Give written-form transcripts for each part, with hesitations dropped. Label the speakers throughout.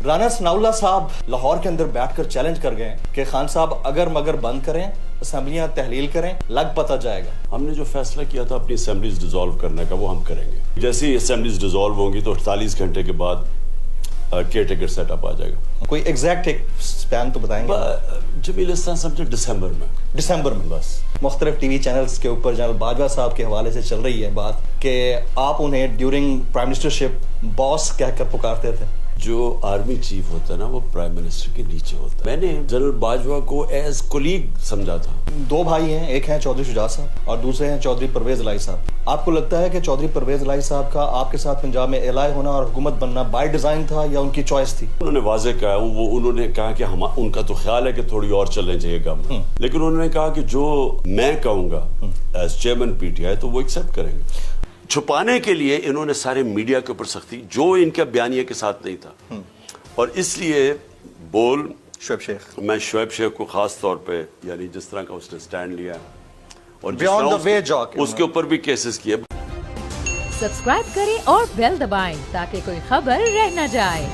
Speaker 1: राना सनाउल्लाह साहब लाहौर के अंदर बैठकर चैलेंज कर गए कि खान साहब अगर मगर बंद करें, असेंबलियां तहलील करें, लग पता जाएगा।
Speaker 2: हमने जो फैसला किया था अपनी असेंबलीज डिसॉल्व करने का, वो हम करेंगे। जैसे ही असेंबलीज डिसॉल्व होंगी तो 48 घंटे के बाद केयरटेकर सेटअप आ जाएगा।
Speaker 1: कोई एग्जैक्ट एक स्पैन तो बताएंगे?
Speaker 2: जमील समझे दिसंबर में बस।
Speaker 1: मुख्तलिफ टीवी चैनल्स के ऊपर जनरल बाजवा साहब के हवाले से चल रही है बात कि आप उन्हें ड्यूरिंग प्राइम मिनिस्टरशिप बॉस कहकर पुकारते थे।
Speaker 2: जो आर्मी चीफ होता है ना, वो प्राइम मिनिस्टर के नीचे होता है। मैंने जनरल बाजवा को एज कोलीग समझा था।
Speaker 1: दो भाई हैं, एक हैं चौधरी शुजा साहब और दूसरे हैं चौधरी परवेज इलाही साहब। आपको लगता है कि चौधरी परवेज इलाही साहब का आपके साथ पंजाब में एलाय होना और हुकूमत बनना बाय डिजाइन था या उनकी चॉइस थी?
Speaker 2: उन्होंने वाजे कहा, उन्होंने कहा कि उनका तो ख्याल है कि थोड़ी और चलने चाहिए काम, लेकिन उन्होंने कहा कि जो मैं कहूंगा एज चेयरमैन पीटीआई तो वो एक्सेप्ट करेंगे। छुपाने के लिए इन्होंने सारे मीडिया के ऊपर सख्ती, जो इनका बयानिया के साथ नहीं था, और इसलिए बोल
Speaker 1: शोएब शेख,
Speaker 2: मैं शोएब शेख को खास तौर पे, यानी जिस तरह का उसने स्टैंड लिया और उसके ऊपर भी केसेस किए।
Speaker 3: सब्सक्राइब करें और बेल दबाएं ताकि कोई खबर रह न जाए।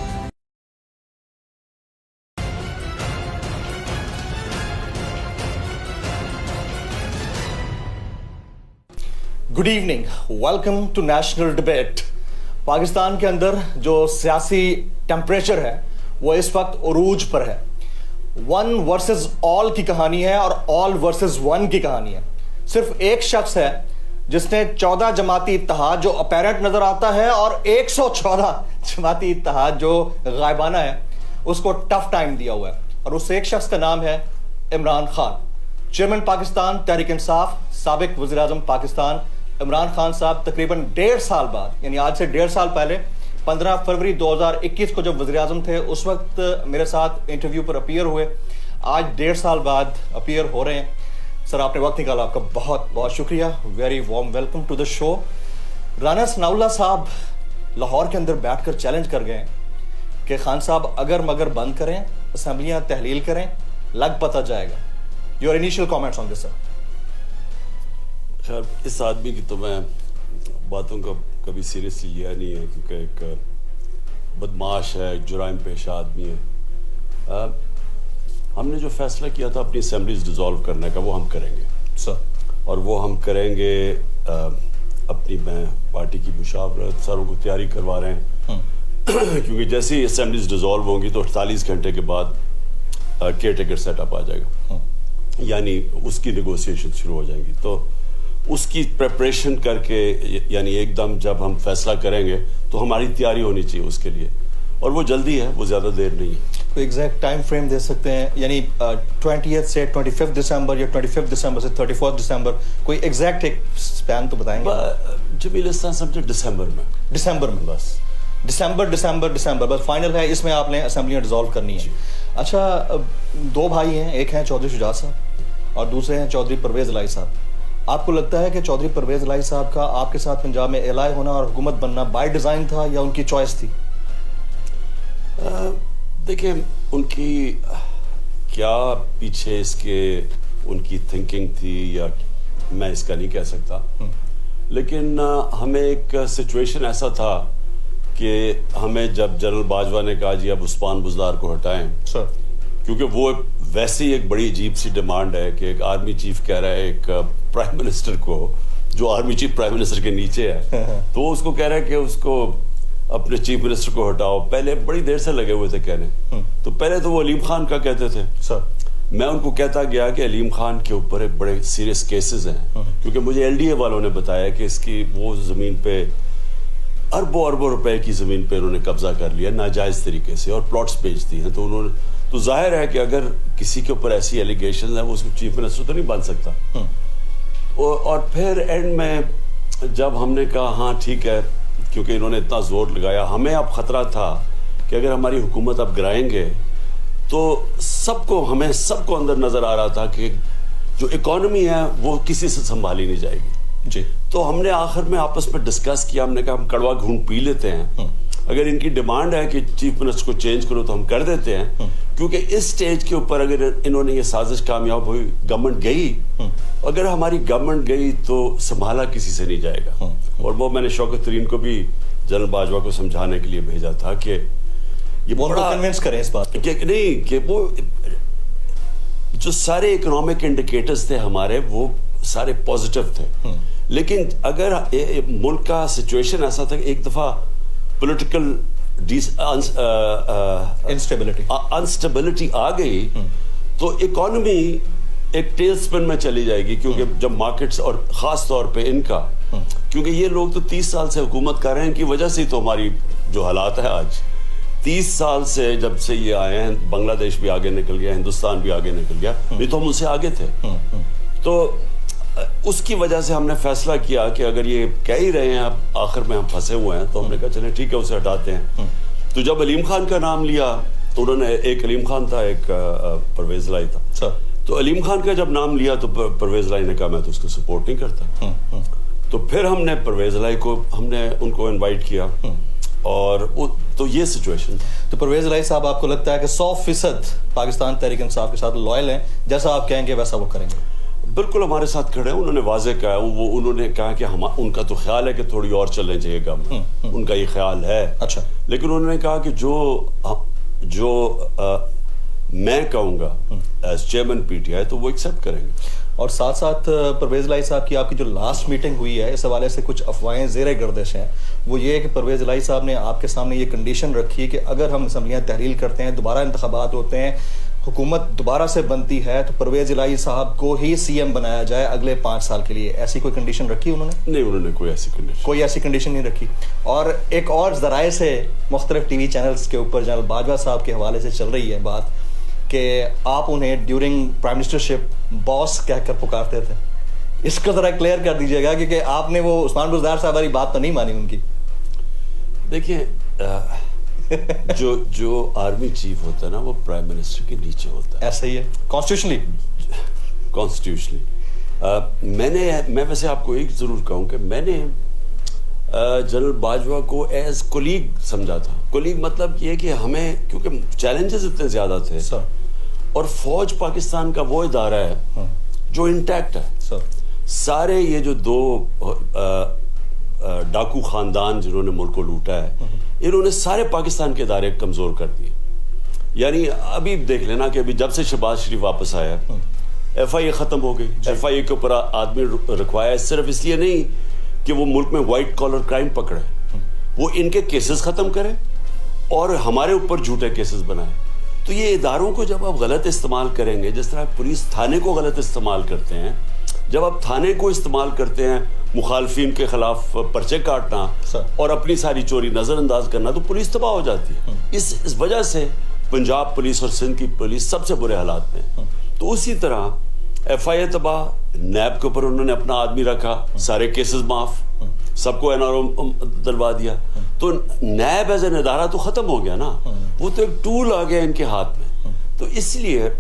Speaker 1: Good evening, welcome to national debate. Pakistan के अंदर जो सियासी टेम्परेचर है वो इस वक्त उरूज पर है। 1 वर्सेस ऑल की कहानी है और ऑल वर्सेस 1 की कहानी है। सिर्फ एक शख्स है जिसने 14 जमाती इत्तेहाद जो अपैरेंट नजर आता है और 114 जमाती इत्तेहाद जो गायबाना है उसको टफ टाइम दिया हुआ है, और उस एक शख्स का नाम है इमरान खान, चेयरमैन पाकिस्तान तहरीक इंसाफ, साबिक वज़ीर आज़म पाकिस्तान। इमरान खान साहब तकरीबन 1.5 साल बाद, यानी आज से 1.5 साल पहले 15 फरवरी 2021 को जब वज़ीर आज़म थे उस वक्त मेरे साथ इंटरव्यू पर अपीयर हुए। आज 1.5 साल बाद अपीयर हो रहे हैं। सर, आपने वक्त निकाला, आपका बहुत बहुत शुक्रिया। Very warm welcome to the show. Rana Sanaullah साहब लाहौर के अंदर बैठकर चैलेंज कर गए कि खान साहब अगर मगर बंद करें, असेंबलियां तहलील करें, लग पता जाएगा। Your initial comments on this sir?
Speaker 2: खैर, इस आदमी की तो मैं बातों का कभी सीरियसली लिया नहीं है, क्योंकि एक बदमाश है, जुराइम पेशा आदमी है। हमने जो फैसला किया था अपनी असेंबलीज डिसॉल्व करने का, वो हम करेंगे
Speaker 1: सर,
Speaker 2: और वो हम करेंगे अपनी मैं पार्टी की मुशावरत सारों को तैयारी करवा रहे हैं क्योंकि जैसे ही असेंबलीज डिसॉल्व होंगी तो 48 घंटे के बाद केयरटेकर सेटअप आ जाएगा, यानी उसकी नेगोशिएशन शुरू हो जाएंगी। तो उसकी प्रिपरेशन करके, यानी एकदम जब हम फैसला करेंगे तो हमारी तैयारी होनी चाहिए उसके लिए, और वो जल्दी है, वो ज़्यादा देर नहीं है।
Speaker 1: कोई एग्जैक्ट टाइम फ्रेम दे सकते हैं? यानी 20th से 25 दिसंबर या 25 दिसंबर से 31 दिसंबर, कोई एग्जैक्ट एक स्पैन तो बताएंगे?
Speaker 2: जमील समझे दिसंबर में बस।
Speaker 1: दिसंबर बस फाइनल है, इसमें आपने असेंबलियां डिसॉल्व करनी है। अच्छा, 2 भाई हैं, एक हैं चौधरी शुजा साहब और दूसरे हैं चौधरी परवेज इलाही साहब। आपको लगता है कि चौधरी परवेज इलाही साहब का आपके साथ पंजाब में एलाय होना और हुकूमत बनना बाय डिजाइन था या उनकी चॉइस थी?
Speaker 2: देखिए, उनकी क्या पीछे इसके उनकी थिंकिंग थी या मैं इसका नहीं कह सकता, लेकिन हमें एक सिचुएशन ऐसा था कि हमें जब जनरल बाजवा ने कहा जी अब उस्मान बुज़दार को हटाएं
Speaker 1: सर, क्योंकि
Speaker 2: वो वैसे ही एक बड़ी अजीब सी डिमांड है कि एक आर्मी चीफ कह रहा है एक प्राइम मिनिस्टर को, जो आर्मी चीफ प्राइम मिनिस्टर के नीचे है तो वो उसको कह रहा है कि उसको अपने चीफ मिनिस्टर को हटाओ। पहले बड़ी देर से लगे हुए थे कहने, तो पहले तो वो अलीम खान का कहते थे
Speaker 1: सर।
Speaker 2: मैं उनको कहता गया कि अलीम खान के ऊपर एक बड़े सीरियस केसेस हैं, क्योंकि मुझे एलडीए वालों ने बताया कि इसकी वो जमीन पे अरबों रुपए की जमीन पे उन्होंने कब्जा कर लिया नाजायज तरीके से और प्लॉट्स बेच दी हैं। तो उन्होंने, तो जाहिर है कि अगर किसी के ऊपर ऐसी एलिगेशन है वो उसको चीफ मिनिस्टर तो नहीं बन सकता। और फिर एंड में जब हमने कहा हाँ ठीक है, क्योंकि इन्होंने इतना जोर लगाया, हमें अब खतरा था कि अगर हमारी हुकूमत अब गिराएंगे तो हमें सबको अंदर नजर आ रहा था कि जो इकोनॉमी है वो किसी से संभाली नहीं जाएगी
Speaker 1: जी।
Speaker 2: तो हमने आखिर में आपस में डिस्कस किया, हमने कहा हम कड़वा घूंट पी लेते हैं, अगर इनकी डिमांड है कि चीफ मिनिस्टर को चेंज करो तो हम कर देते हैं, क्योंकि इस स्टेज के ऊपर अगर इन्होंने ये साजिश कामयाब हुई, गवर्नमेंट गई, अगर हमारी गवर्नमेंट गई तो संभाला किसी से नहीं जाएगा। और वो मैंने शौकत तरीन को भी जनरल बाजवा को समझाने के लिए भेजा था कि ये
Speaker 1: वो उनको
Speaker 2: बड़ा
Speaker 1: कन्विंस करें इस बात पे।
Speaker 2: नहीं कि वो जो सारे इकोनॉमिक इंडिकेटर्स थे हमारे वो सारे पॉजिटिव थे, लेकिन अगर मुल्क का सिचुएशन ऐसा था कि एक दफा पॉलिटिकल अनस्टेबिलिटी आ गई तो इकोनॉमी एक टेल स्पिन में चली जाएगी, क्योंकि जब मार्केट्स और खास तौर पे इनका, क्योंकि ये लोग तो 30 साल से हुकूमत कर रहे हैं, इनकी वजह से ही तो हमारी जो हालात है आज, 30 साल से जब से ये आए हैं, बांग्लादेश भी आगे निकल गया, हिंदुस्तान भी आगे निकल गया, नहीं तो हम उससे आगे थे। तो उसकी वजह से हमने फैसला किया कि अगर ये कह ही रहे हैं अब आखिर में हम फंसे हुए हैं, तो हमने कहा चले ठीक है उसे हटाते हैं। तो जब अलीम खान का नाम लिया तो उन्होंने, एक अलीम खान था, एक परवेज लाई था, तो अलीम खान का जब नाम लिया तो परवेज लाई ने कहा मैं तो उसको सपोर्ट नहीं करता। तो फिर हमने परवेज लाई को, हमने उनको इनवाइट किया और तो ये सिचुएशन।
Speaker 1: तो परवेज लाई साहब, आपको लगता है कि 100% पाकिस्तान तहरीक इंसाफ के साथ लॉयल हैं, जैसा आप कहेंगे वैसा वो करेंगे?
Speaker 2: बिल्कुल हमारे साथ खड़े हैं। उन्होंने वाजे कहा, वो उन्होंने कहा कि उनका तो ख्याल है कि थोड़ी और चलने चाहिए गम, उनका ये ख्याल है। अच्छा। लेकिन उन्होंने कहा कि जो मैं कहूंगा एज चेयरमैन पीटीआई तो वो एक्सेप्ट करेंगे।
Speaker 1: और साथ साथ परवेज लाई साहब की आपकी जो लास्ट मीटिंग हुई है, इस हवाले से कुछ अफवाहें ज़ेरे गर्दिश हैं। वो ये है कि परवेज लाई साहब ने आपके सामने ये कंडीशन रखी कि अगर हम असम्बलियाँ तहरील करते हैं, दोबारा इंतखाबात होते हैं, हुकूमत दोबारा से बनती है, तो परवेज लाई साहब को ही सीएम बनाया जाए अगले 5 साल के लिए। ऐसी कोई कंडीशन रखी उन्होंने?
Speaker 2: नहीं, उन्होंने कोई ऐसी कंडीशन
Speaker 1: नहीं रखी। और एक और ज़राए से मुख्तलिफ टीवी चैनल्स के ऊपर जनरल बाजवा साहब के हवाले से चल रही है बात कि आप उन्हें ड्यूरिंग प्राइम मिनिस्टरशिप बॉस कहकर पुकारते थे। इसको ज़रा क्लियर कर दीजिएगा, क्योंकि आपने वो उस्मान बुज़दार साहब वाली बात तो नहीं मानी उनकी।
Speaker 2: देखिए जो आर्मी चीफ होता है ना, वो प्राइम मिनिस्टर के नीचे होता है।
Speaker 1: ऐसा ही है कॉन्स्टिट्यूशनली।
Speaker 2: मैं वैसे आपको एक जरूर कहूं कि मैंने जनरल बाजवा को एज कोलीग समझा था। कोलीग मतलब ये कि हमें, क्योंकि चैलेंजेस इतने ज्यादा थे और फौज पाकिस्तान का वो इदारा है जो इंटैक्ट है। सारे ये जो दो डाकू खानदान जिन्होंने मुल्क को लूटा है, इन्होंने सारे पाकिस्तान के इदारे कमजोर कर दिए। यानी अभी देख लेना कि अभी जब से शहबाज शरीफ वापस आया, FIA खत्म हो गई। FIA के ऊपर आदमी रखवाया सिर्फ इसलिए नहीं कि वो मुल्क में व्हाइट कॉलर क्राइम पकड़े, वो इनके केसेस खत्म करे और हमारे ऊपर झूठे केसेस बनाए। तो ये इदारों को जब आप गलत इस्तेमाल करेंगे, जिस तरह पुलिस थाने को गलत इस्तेमाल करते हैं, जब आप थाने को इस्तेमाल करते हैं मुखालफिन के खिलाफ पर्चे काटना और अपनी सारी चोरी नजरअंदाज करना, तो पुलिस तबाह हो जाती है। इस वजह से पंजाब पुलिस और सिंध की पुलिस सबसे बुरे हालात में। तो उसी तरह FIA तबाह, नैब के ऊपर उन्होंने अपना आदमी रखा, सारे केसेस माफ, सबको NRO दिलवा दिया। तो नैब एज एन इदारा तो खत्म हो गया ना, वो तो एक टूल आ गया इनके हाथ में। तो इसलिए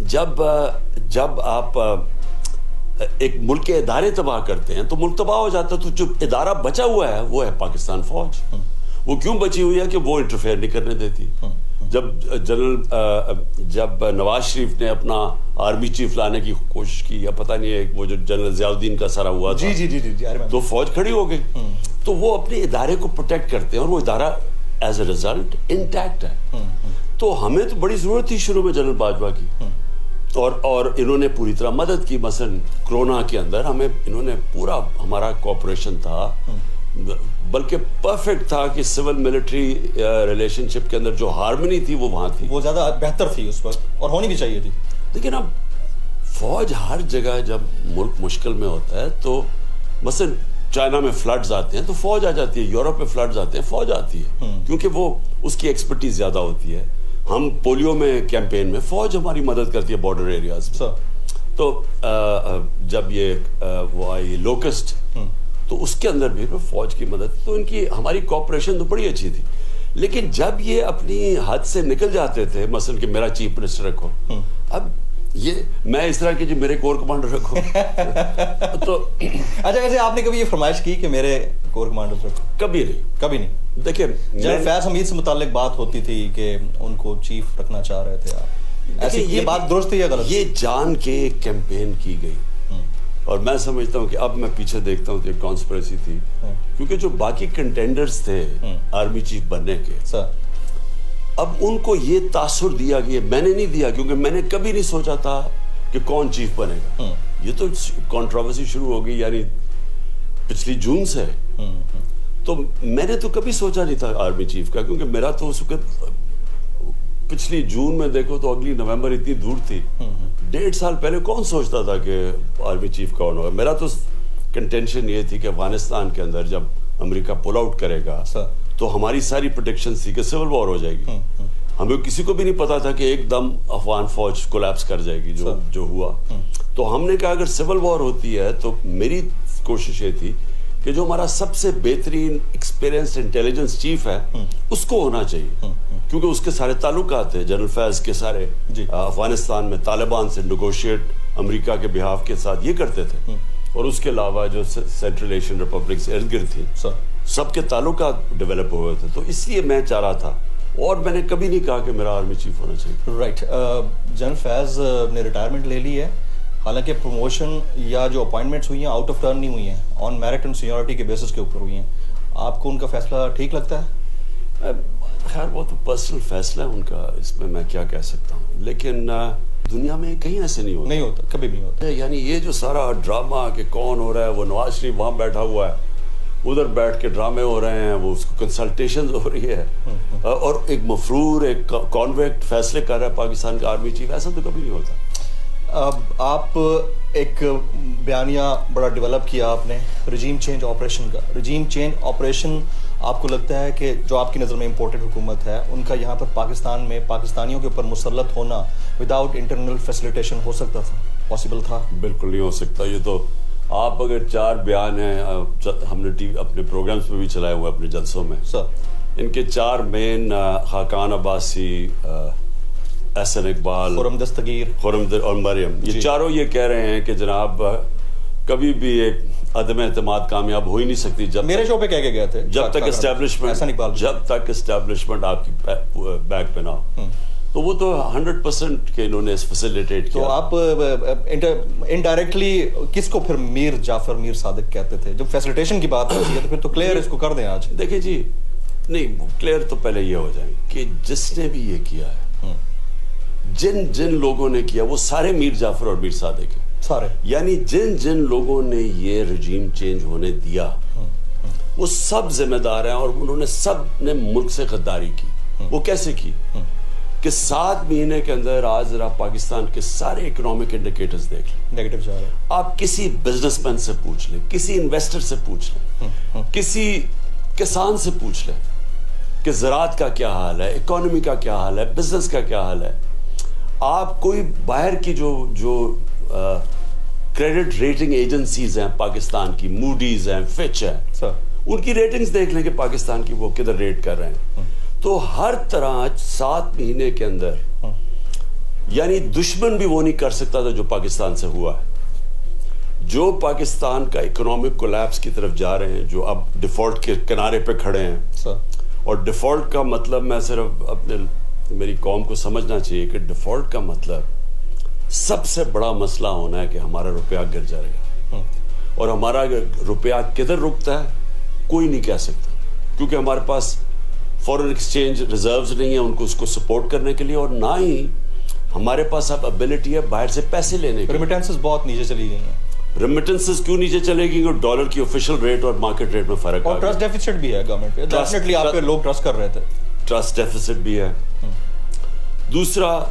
Speaker 2: जब आप एक मुल्क के इदारे तबाह करते हैं तो मुल्क तबाह हो जाता है। तो जो इदारा बचा हुआ है वो है पाकिस्तान फौज। वो क्यों बची हुई है कि वो इंटरफेयर नहीं करने देती। जब नवाज शरीफ ने अपना आर्मी चीफ लाने की कोशिश की, या पता नहीं है, वो जो जनरल ज़ियाउद्दीन का सारा हुआ था, जी, तो फौज खड़ी हो गई। तो वो अपने इदारे को प्रोटेक्ट करते हैं और वो इदारा एज ए रिजल्ट इंटैक्ट है। तो हमें तो बड़ी जरूरत थी शुरू में जनरल बाजवा की, और इन्होंने पूरी तरह मदद की। मसलन कोरोना के अंदर हमें इन्होंने पूरा, हमारा कोऑपरेशन था, बल्कि परफेक्ट था कि सिविल मिलिट्री रिलेशनशिप के अंदर जो हार्मनी थी वो वहां थी,
Speaker 1: वो ज्यादा बेहतर थी उस वक्त, और होनी भी चाहिए थी।
Speaker 2: लेकिन अब फौज हर जगह, जब मुल्क मुश्किल में होता है, तो मसलन चाइना में फ्लड्स आते हैं तो फौज आ जाती है, यूरोप में फ्लड्स आते हैं फौज आती है, क्योंकि वो उसकी एक्सपर्टीज ज्यादा होती है। हम पोलियो में कैंपेन में फौज हमारी मदद करती है बॉर्डर एरियाज में। तो जब ये वो आई लोकस्ट, तो उसके अंदर भी फौज की मदद, तो इनकी हमारी कोऑपरेशन तो बड़ी अच्छी थी। लेकिन जब ये अपनी हद से निकल जाते थे, मसलन कि मेरा चीफ मिनिस्टर रखो, अब ये मैं इस तरह के जो मेरे कोर कमांडर रखो तो
Speaker 1: अच्छा, वैसे आपने कभी ये फरमाइश की कि मेरे कोर कमांडर रखो?
Speaker 2: कभी नहीं। देखिए,
Speaker 1: जनरल फैज हमीद से मुताल्लिक बात होती थी कि उनको चीफ रखना चाह रहे थे आप। ऐसे ये बात दुरुस्त है या गलत?
Speaker 2: ये जान के कैंपेन की गई, और मैं समझता हूँ कि अब मैं पीछे देखता हूँ तो एक कॉन्स्पिरेसी थी, क्योंकि जो बाकी कंटेंडर्स थे आर्मी चीफ बनने के, अब उनको ये तासुर दिया कि मैंने नहीं दिया, क्योंकि मैंने कभी नहीं सोचा था कि कौन चीफ बनेगा। ये तो कंट्रोवर्सी शुरू हो गई यानी पिछली जून से। तो मैंने तो कभी सोचा नहीं था आर्मी चीफ का, क्योंकि मेरा तो उस वक्त पिछली जून में देखो तो अगली नवंबर इतनी दूर थी। 1.5 साल पहले कौन सोचता था कि आर्मी चीफ कौन होगा। मेरा तो कंटेंशन ये थी कि अफगानिस्तान के अंदर जब अमेरिका पुल आउट करेगा तो हमारी सारी प्रोटेक्शन थी कि सिविल वॉर हो जाएगी। हमें किसी को भी नहीं पता था कि एकदम अफगान फौज कोलैप्स कर जाएगी, जो हुआ। तो हमने कहा अगर सिविल वॉर होती है तो मेरी कोशिश ये थी कि जो हमारा सबसे बेहतरीन एक्सपीरियंस इंटेलिजेंस चीफ है उसको होना चाहिए, क्योंकि उसके सारे ताल्लुकात थे जनरल फैज के सारे अफगानिस्तान में तालिबान से नेगोशिएट अमेरिका के बिहाफ के साथ ये करते थे, और उसके अलावा जो सेंट्रल एशियन रिपब्लिक से इर्द गिर्द थी सबके ताल्लुकात डेवलप हुए थे। तो इसलिए मैं चाह रहा था, और मैंने कभी नहीं कहा कि मेरा आर्मी चीफ होना चाहिए।
Speaker 1: राइट। जनरल फैज ने रिटायरमेंट ले ली है, हालांकि प्रमोशन या जो अपॉइंटमेंट्स हुई हैं आउट ऑफ टर्न नहीं हुई हैं, ऑन मेरिट एंड सीनियरिटी के बेसिस के ऊपर हुई हैं। आपको उनका फैसला ठीक लगता है?
Speaker 2: खैर वो तो पर्सनल फैसला है उनका, इसमें मैं क्या कह सकता हूँ, लेकिन दुनिया में कहीं ऐसे नहीं होता,
Speaker 1: कभी नहीं होता।
Speaker 2: यानी ये जो सारा ड्रामा कि कौन हो रहा है, वो नवाज शरीफ वहाँ बैठा हुआ है, उधर बैठ के ड्रामे हो रहे हैं, वो उसको कंसल्टेशन हो रही है, और एक मफरूर एक कॉन्वेक्ट फैसले कर रहा है पाकिस्तान का आर्मी चीफ, ऐसा तो कभी नहीं होता।
Speaker 1: अब आप एक बयानिया बड़ा डेवलप किया आपने रजीम चेंज ऑपरेशन का। रजीम चेंज ऑपरेशन आपको लगता है कि जो आपकी नज़र में इम्पोर्टेड हुकूमत है उनका यहाँ पर पाकिस्तान में पाकिस्तानियों के ऊपर मुसल्लत होना विदाउट इंटरनल फैसिलिटेशन हो सकता था, पॉसिबल था? बिल्कुल
Speaker 2: नहीं हो सकता। ये तो आप अगर 4 बयान हैं, हमने टीवी अपने प्रोग्राम्स में भी चलाए हुए अपने जलसों में
Speaker 1: सर,
Speaker 2: इनके 4 मेन खाकान अब्बासी, एहसन इकबाल,
Speaker 1: खुरम दस्तगीर
Speaker 2: और मरियम, ये चारों ये कह रहे हैं कि जनाब कभी भी एक अदम एतमाद कामयाब हो ही नहीं सकती जब
Speaker 1: मेरे शो पे कह के गए थे,
Speaker 2: जब तक एस्टेब्लिशमेंट आपकी बैक पे ना हो। तो वो तो 100% के इन्होंने फैसिलिटेट किया।
Speaker 1: तो आप इनडायरेक्टली किसको फिर मीर जाफर, मीर सादिक कहते थे? जब फैसिलिटेशन की बात होती है तो फिर तो क्लियर इसको कर दें आज।
Speaker 2: देखिए जी, नहीं क्लियर तो पहले ये हो जाए कि जिसने भी ये किया है, जिन जिन लोगों ने किया वो सारे मीर जाफर और मीर सादिक हैं
Speaker 1: सारे, यानी
Speaker 2: जिन जिन लोगों ने ये रजीम चेंज होने दिया वो सब जिम्मेदार हैं, और उन्होंने सब ने मुल्क से गद्दारी की। वो कैसे की कि 7 महीने के अंदर आज जरा पाकिस्तान के सारे इकोनॉमिक इंडिकेटर्स देख लें,
Speaker 1: नेगेटिव जा रहे हैं।
Speaker 2: आप किसी बिजनेसमैन से पूछ लें, किसी इन्वेस्टर से पूछ लें, किसी किसान से पूछ लें कि ज़राअत का क्या हाल है, इकोनॉमी का क्या हाल है, बिजनेस का क्या हाल है। आप कोई बाहर की जो क्रेडिट रेटिंग एजेंसीज हैं पाकिस्तान की, मूडीज हैं, फिच है, उनकी रेटिंग्स देख लें कि पाकिस्तान की वो किधर रेट कर रहे हैं। तो हर तरह 7 महीने के अंदर यानी दुश्मन भी वो नहीं कर सकता था जो पाकिस्तान से हुआ है। जो पाकिस्तान का इकोनॉमिक कोलैप्स की तरफ जा रहे हैं, जो अब डिफॉल्ट के किनारे पे खड़े हैं, और डिफॉल्ट का मतलब मैं सिर्फ मेरी कौम को समझना चाहिए कि डिफॉल्ट का मतलब सबसे बड़ा मसला होना है कि हमारा रुपया गिर जाएगा, और हमारा रुपया किधर रुकता है कोई नहीं कह सकता, क्योंकि हमारे पास फॉरेन एक्सचेंज रिजर्व्स नहीं है उनको उसको सपोर्ट करने के लिए, और ना ही हमारे पास अब एबिलिटी है बाहर से पैसे लेने की।
Speaker 1: रेमिटेंसेस बहुत नीचे चली गई हैं।
Speaker 2: रेमिटेंसेस क्यों नीचे चलेगी? डॉलर की ऑफिशियल रेट और मार्केट रेट में फर्क,
Speaker 1: और ट्रस्ट डेफिसिट भी है गवर्नमेंट पे। डेफिनेटली आप पे लोग ट्रस्ट कर रहे थे।
Speaker 2: ट्रस्ट डेफिसिट भी है। दूसरा,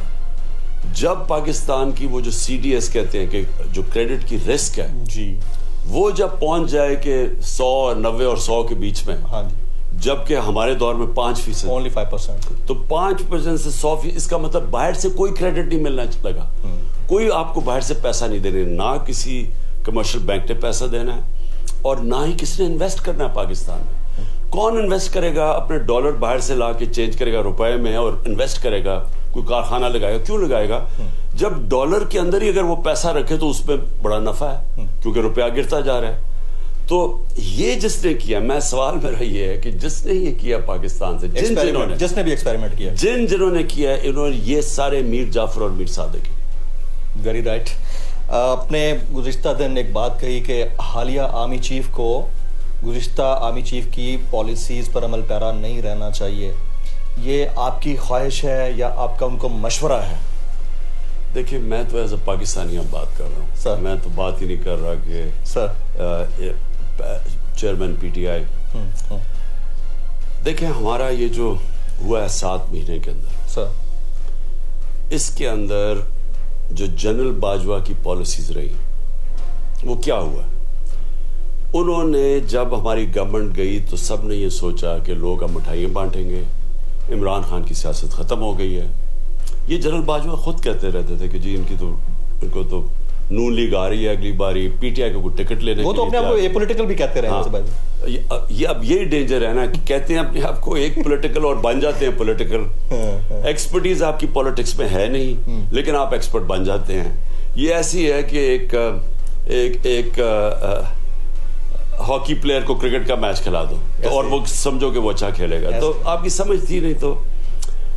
Speaker 2: जब पाकिस्तान की वो जो CDS कहते हैं कि जो क्रेडिट की रिस्क है
Speaker 1: जी,
Speaker 2: वो जब पहुंच जाए कि 100 और 90 और 100 के बीच में,
Speaker 1: हाँ जी,
Speaker 2: जबकि हमारे दौर में 5%,
Speaker 1: ओनली 5%,
Speaker 2: तो 5% से 100%, इसका मतलब बाहर से कोई क्रेडिट नहीं मिलना लगा। कोई आपको बाहर से पैसा नहीं देने, ना किसी कमर्शियल बैंक ने पैसा देना है और ना ही किसी ने इन्वेस्ट करना है पाकिस्तान में। कौन इन्वेस्ट करेगा? अपने डॉलर बाहर से ला के चेंज करेगा रुपए में और इन्वेस्ट करेगा, कोई कारखाना लगाएगा। क्यों लगाएगा? जब डॉलर के अंदर ही अगर वो पैसा रखे तो उसमें बड़ा नफा है, क्योंकि रुपया गिरता जा रहा है। तो ये जिसने किया, मैं सवाल मेरा ये है कि जिसने ये किया पाकिस्तान से,
Speaker 1: जिसने भी एक्सपेरिमेंट किया,
Speaker 2: जिन्होंने किया, इन्होंने ये सारे मीर जाफर और मीर सादिक।
Speaker 1: Very right. आपने गुज़िश्ता दिन एक बात कही कि हालिया आर्मी चीफ को गुज़िश्ता आर्मी चीफ की पॉलिसीज़ पर अमल पैरा नहीं रहना चाहिए। ये आपकी ख्वाहिश है या आपका उनको मशवरा है?
Speaker 2: देखिए, मैं तो एज अ पाकिस्तानी अब बात कर रहा
Speaker 1: सर।
Speaker 2: हूँ। मैं तो बात ही नहीं कर रहा कि
Speaker 1: सर
Speaker 2: चेयरमैन पीटीआई। देखिए, हमारा ये जो हुआ है 7 महीने के अंदर,
Speaker 1: सर,
Speaker 2: इसके अंदर जो जनरल बाजवा की पॉलिसीज रही, वो क्या हुआ? उन्होंने जब हमारी गवर्नमेंट गई तो सब ने ये सोचा कि लोग अब मिठाइयाँ बांटेंगे, इमरान खान की सियासत ख़त्म हो गई है। ये जनरल बाजवा खुद कहते रहते थे कि जी इनको तो नून लीग आ रही है, अगली बारी पीटीआई को टिकट लेने
Speaker 1: वो तो अपने आप को एपॉलिटिकल भी कहते रहे हैं।
Speaker 2: हाँ, ये अब यही डेंजर है ना कि कहते हैं अपने आप को एक पॉलिटिकल और बन जाते हैं पॉलिटिकल। एक्सपर्टीज आपकी पॉलिटिक्स में है नहीं, लेकिन आप एक्सपर्ट बन जाते हैं। ये ऐसी है कि एक हॉकी प्लेयर को क्रिकेट का मैच खिला दो तो और वो समझो कि वो अच्छा खेलेगा, तो आपकी समझ थी नहीं। तो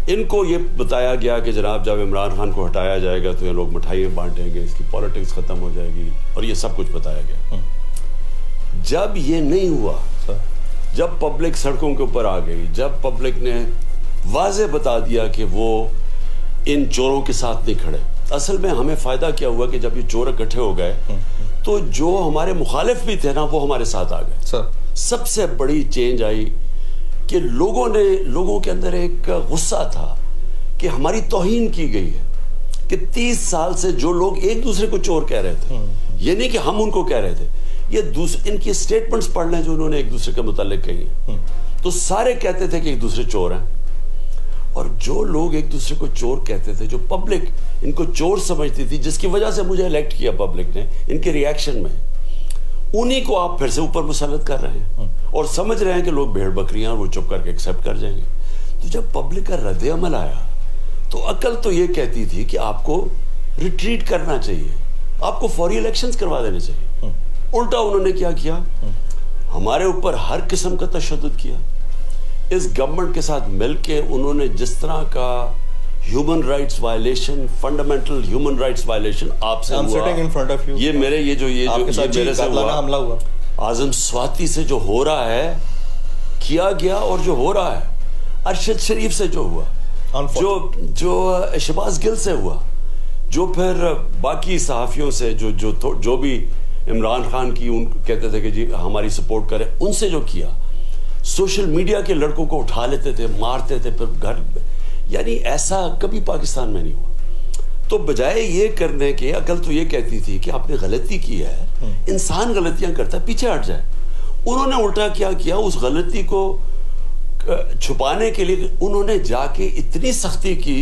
Speaker 2: इनको ये बताया गया कि जनाब जब इमरान खान को हटाया जाएगा तो ये लोग मिठाइयाँ बांटेंगे, इसकी पॉलिटिक्स खत्म हो जाएगी, और ये सब कुछ बताया गया। जब ये नहीं हुआ, जब पब्लिक सड़कों के ऊपर आ गई, जब पब्लिक ने वाज़े बता दिया कि वो इन चोरों के साथ नहीं खड़े, असल में हमें फायदा क्या हुआ कि जब ये चोर इकट्ठे हो गए तो जो हमारे मुखालिफ भी थे ना, वो हमारे साथ आ गए। सबसे बड़ी चेंज आई कि लोगों के अंदर एक गुस्सा था कि हमारी तौहीन की गई है, कि 30 साल से जो लोग एक दूसरे को चोर कह रहे थे, ये नहीं कि हम उनको कह रहे थे, ये इनकी स्टेटमेंट्स पढ़ लें जो उन्होंने एक दूसरे के मुतालिक कही है, तो सारे कहते थे कि एक दूसरे चोर हैं। और जो लोग एक दूसरे को चोर कहते थे, जो पब्लिक इनको चोर समझती थी, जिसकी वजह से मुझे इलेक्ट किया पब्लिक ने, इनके रिएक्शन में, उन्हीं को आप फिर से ऊपर मुसल्लत कर रहे हैं और समझ रहे हैं कि लोग भेड़ बकरियां, वो चुप करके एक्सेप्ट कर जाएंगे। तो जब पब्लिक का रद्द अमल आया तो अकल तो ये कहती थी कि आपको रिट्रीट करना चाहिए, आपको फौरी इलेक्शंस करवा देने चाहिए। उल्टा उन्होंने क्या किया, हमारे ऊपर हर किस्म का तशद्दुद किया। इस गवर्नमेंट के साथ मिलके उन्होंने जिस तरह का human rights violation, fundamental human rights violation आपसे हुआ, ये मेरे से हुआ, आजम स्वाति से जो हो रहा है किया गया, और जो हो रहा है अरशद शरीफ से जो हुआ, जो शहबाज गिल से हुआ, जो फिर बाकी सहाफियों से जो भी इमरान खान की उन कहते थे कि जी हमारी सपोर्ट करें, उनसे जो किया, सोशल मीडिया के लड़कों को उठा लेते थे, मारते थे, फिर घर, यानी ऐसा कभी पाकिस्तान में नहीं हुआ। तो बजाय ये करने के, अकल तो ये कहती थी कि आपने गलती की है, इंसान गलतियां करता है, पीछे हट जाए। उन्होंने उल्टा क्या किया, उस गलती को छुपाने के लिए उन्होंने जाके इतनी सख्ती की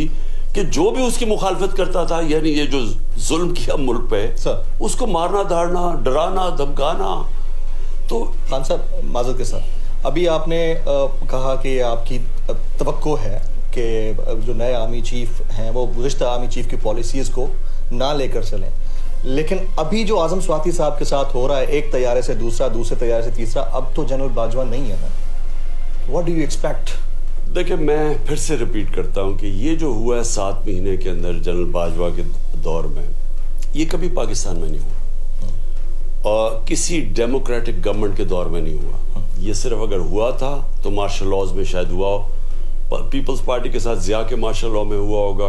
Speaker 2: कि जो भी उसकी मुखालफत करता था, यानी ये जो जुल्म किया मुल्क पे, उसको मारना, दाड़ना, डराना, धमकाना। तो
Speaker 1: खान साहब, माजरत के साथ, अभी आपने कहा कि आपकी तवक्को है कि जो नए आर्मी चीफ हैं वो गुज़िश्ता आर्मी चीफ की पॉलिसीज़ को ना लेकर चलें, लेकिन अभी जो आजम स्वाति साहब के साथ हो रहा है, एक तैयारे से दूसरा, दूसरे तैयारे से तीसरा, अब तो जनरल बाजवा नहीं है ना, व्हाट डू यू एक्सपेक्ट?
Speaker 2: देखिए, मैं फिर से रिपीट करता हूं कि ये जो हुआ है 7 महीने के अंदर जनरल बाजवा के दौर में, ये कभी पाकिस्तान में नहीं हुआ और किसी डेमोक्रेटिक गवर्नमेंट के दौर में नहीं हुआ। ये सिर्फ अगर हुआ था तो मार्शल लॉज में शायद हुआ हो, पीपल्स पार्टी के साथ जिया के मार्शल लॉ में हुआ होगा।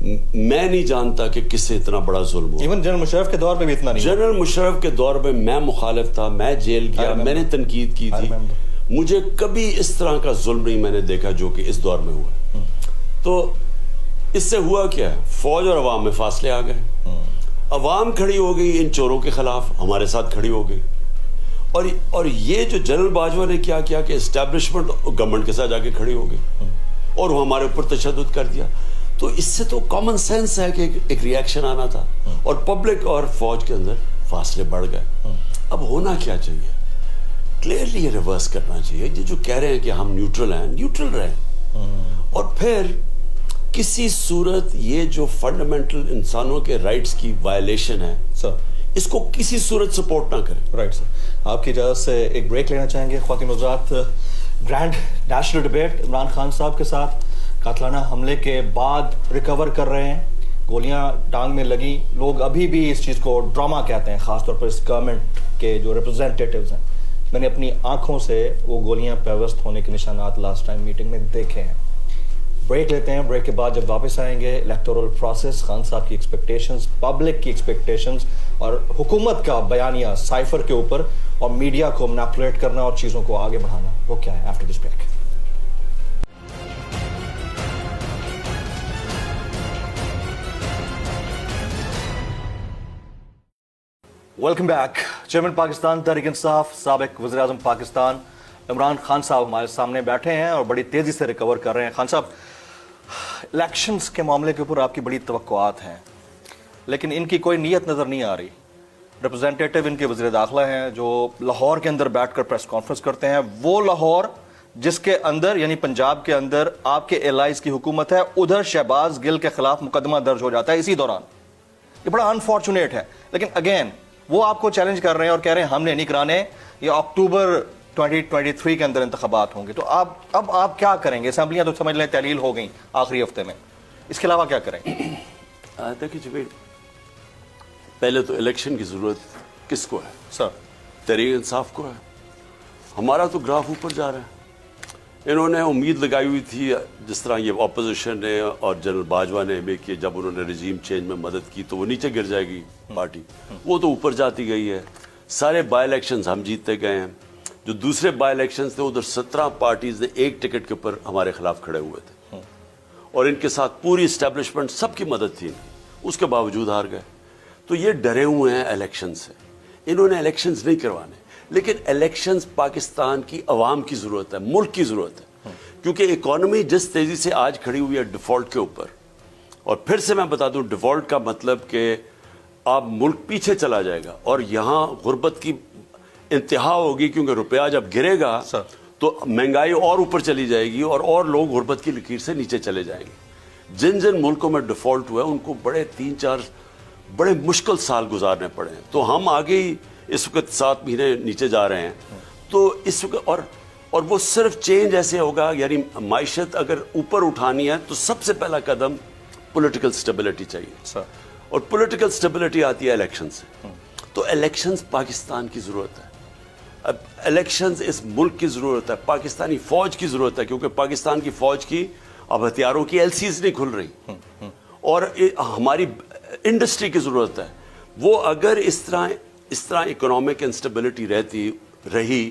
Speaker 2: मैं नहीं जानता कि किससे इतना बड़ा जुल्म हुआ।
Speaker 1: इवन जनरल मुशर्रफ के दौर में भी इतना नहीं।
Speaker 2: जनरल मुशर्रफ के दौर में मैं मुखालिफ था, मैं जेल गया, मैंने तनकीद की थी, मुझे कभी इस तरह का जुल्म नहीं मैंने देखा जो कि इस दौर में हुआ। तो इससे हुआ क्या, फौज और अवाम में फासले आ गए, अवाम खड़ी हो गई इन चोरों के खिलाफ, हमारे साथ खड़ी हो गई। और ये जो जनरल बाजवा ने क्या किया कि एस्टैब्लिशमेंट गवर्नमेंट के साथ जाके खड़ी हो गई और वो हमारे ऊपर तशद्दुद कर दिया। तो इससे तो कॉमन सेंस है कि एक रिएक्शन आना था और पब्लिक और फौज के अंदर फासले बढ़ गए। अब होना क्या चाहिए, क्लियरली ये रिवर्स करना चाहिए। ये जो कह रहे हैं कि हम न्यूट्रल हैं, न्यूट्रल रहें, और फिर किसी सूरत ये जो फंडामेंटल इंसानों के राइट्स की वायलेशन है सर, इसको किसी सूरत सपोर्ट ना करें।
Speaker 1: राइट सर, आपकी इजाज़त से एक ब्रेक लेना चाहेंगे। ख्वातीन हज़रात, grand national debate Imran Khan sahab के साथ कातलाना हमले के बाद रिकवर कर रहे हैं, गोलियां टांग में लगी, लोग अभी भी इस चीज़ को ड्रामा कहते हैं, ख़ासतौर पर इस गवर्नमेंट के जो रिप्रेजेंटेटिव्स हैं मैंने अपनी आंखों से वो गोलियां पेवस्त होने के निशानात लास्ट टाइम मीटिंग में देखे हैं। ब्रेक लेते हैं, ब्रेक के बाद जब वापस आएंगे इलेक्टोरल प्रोसेस, खान साहब की एक्सपेक्टेशंस, पब्लिक की एक्सपेक्टेशंस और हुकूमत का बयानिया साइफर के ऊपर और मीडिया को मैनिपुलेट करना और चीज़ों को आगे बढ़ाना, वो क्या है after this break. Welcome back. Chairman Pakistan Tehreek Insaf, साबिक वज़ीर आज़म पाकिस्तान इमरान खान साहब हमारे सामने बैठे हैं और बड़ी तेज़ी से रिकवर कर रहे हैं। खान साहब, इलेक्शंस के मामले के ऊपर आपकी बड़ी तवक्कुआत हैं, लेकिन इनकी कोई नीयत नज़र नहीं आ रही। रिप्रेजेंटेटिव इनके वज़ीर दाखिला हैं जो लाहौर के अंदर बैठकर प्रेस कॉन्फ्रेंस करते हैं, वो लाहौर जिसके अंदर यानी पंजाब के अंदर आपके एलाइज की हुकूमत है, उधर शहबाज गिल के खिलाफ मुकदमा दर्ज हो जाता है इसी दौरान। ये बड़ा अनफॉर्चुनेट है, लेकिन अगेन वो आपको चैलेंज कर रहे हैं और कह रहे हैं हमने नहीं कराने, ये अक्टूबर 2023 के अंदर इंतखाबात होंगे। तो अब आप क्या करेंगे? असेंबलियां तो समझ लें तहलील हो गई आखिरी हफ्ते में, इसके अलावा क्या करेंगे?
Speaker 2: देखिए जुबैर, पहले तो इलेक्शन की जरूरत किसको है
Speaker 1: सर?
Speaker 2: तहरीक इंसाफ को है। हमारा तो ग्राफ ऊपर जा रहा है। इन्होंने उम्मीद लगाई हुई थी, जिस तरह ये ऑपोजिशन ने और जनरल बाजवा ने भी कि जब उन्होंने रिजीम चेंज में मदद की तो वो नीचे गिर जाएगी पार्टी, वो तो ऊपर जाती गई है। सारे बाई इलेक्शंस हम जीतते गए हैं। जो दूसरे बाई इलेक्शंस थे उधर 17 पार्टीज ने एक टिकट के ऊपर हमारे खिलाफ खड़े हुए थे और इनके साथ पूरी इस्टेब्लिशमेंट सबकी मदद थी इनकी, उसके बावजूद हार गए। तो ये डरे हुए हैं इलेक्शन से, इन्होंने इलेक्शंस नहीं करवाने। लेकिन इलेक्शंस पाकिस्तान की अवाम की जरूरत है, मुल्क की जरूरत है, क्योंकि इकोनॉमी जिस तेजी से आज खड़ी हुई है डिफॉल्ट के ऊपर, और फिर से मैं बता दूं डिफॉल्ट का मतलब कि अब मुल्क पीछे चला जाएगा और यहाँ गुर्बत की इंतहा होगी, क्योंकि रुपया जब गिरेगा तो महंगाई और ऊपर चली जाएगी और लोग गुर्बत की लकीर से नीचे चले जाएंगे। जिन जिन मुल्कों में डिफॉल्ट हुआ है उनको बड़े 3-4 बड़े मुश्किल साल गुजारने पड़े हैं। तो हम आगे ही इस वक्त 7 महीने नीचे जा रहे हैं। तो इस वक्त और वो सिर्फ चेंज ऐसे होगा, यानी माइशत अगर ऊपर उठानी है तो सबसे पहला कदम पॉलिटिकल स्टेबिलिटी चाहिए और पॉलिटिकल स्टेबिलिटी आती है इलेक्शन से। तो इलेक्शंस पाकिस्तान की ज़रूरत है। अब इलेक्शंस इस मुल्क की ज़रूरत है, पाकिस्तानी फ़ौज की ज़रूरत है, क्योंकि पाकिस्तान की फ़ौज की अब हथियारों की LCs नहीं खुल रही और हमारी इंडस्ट्री की ज़रूरत है। वो अगर इस तरह इकोनॉमिक इंस्टेबिलिटी रही,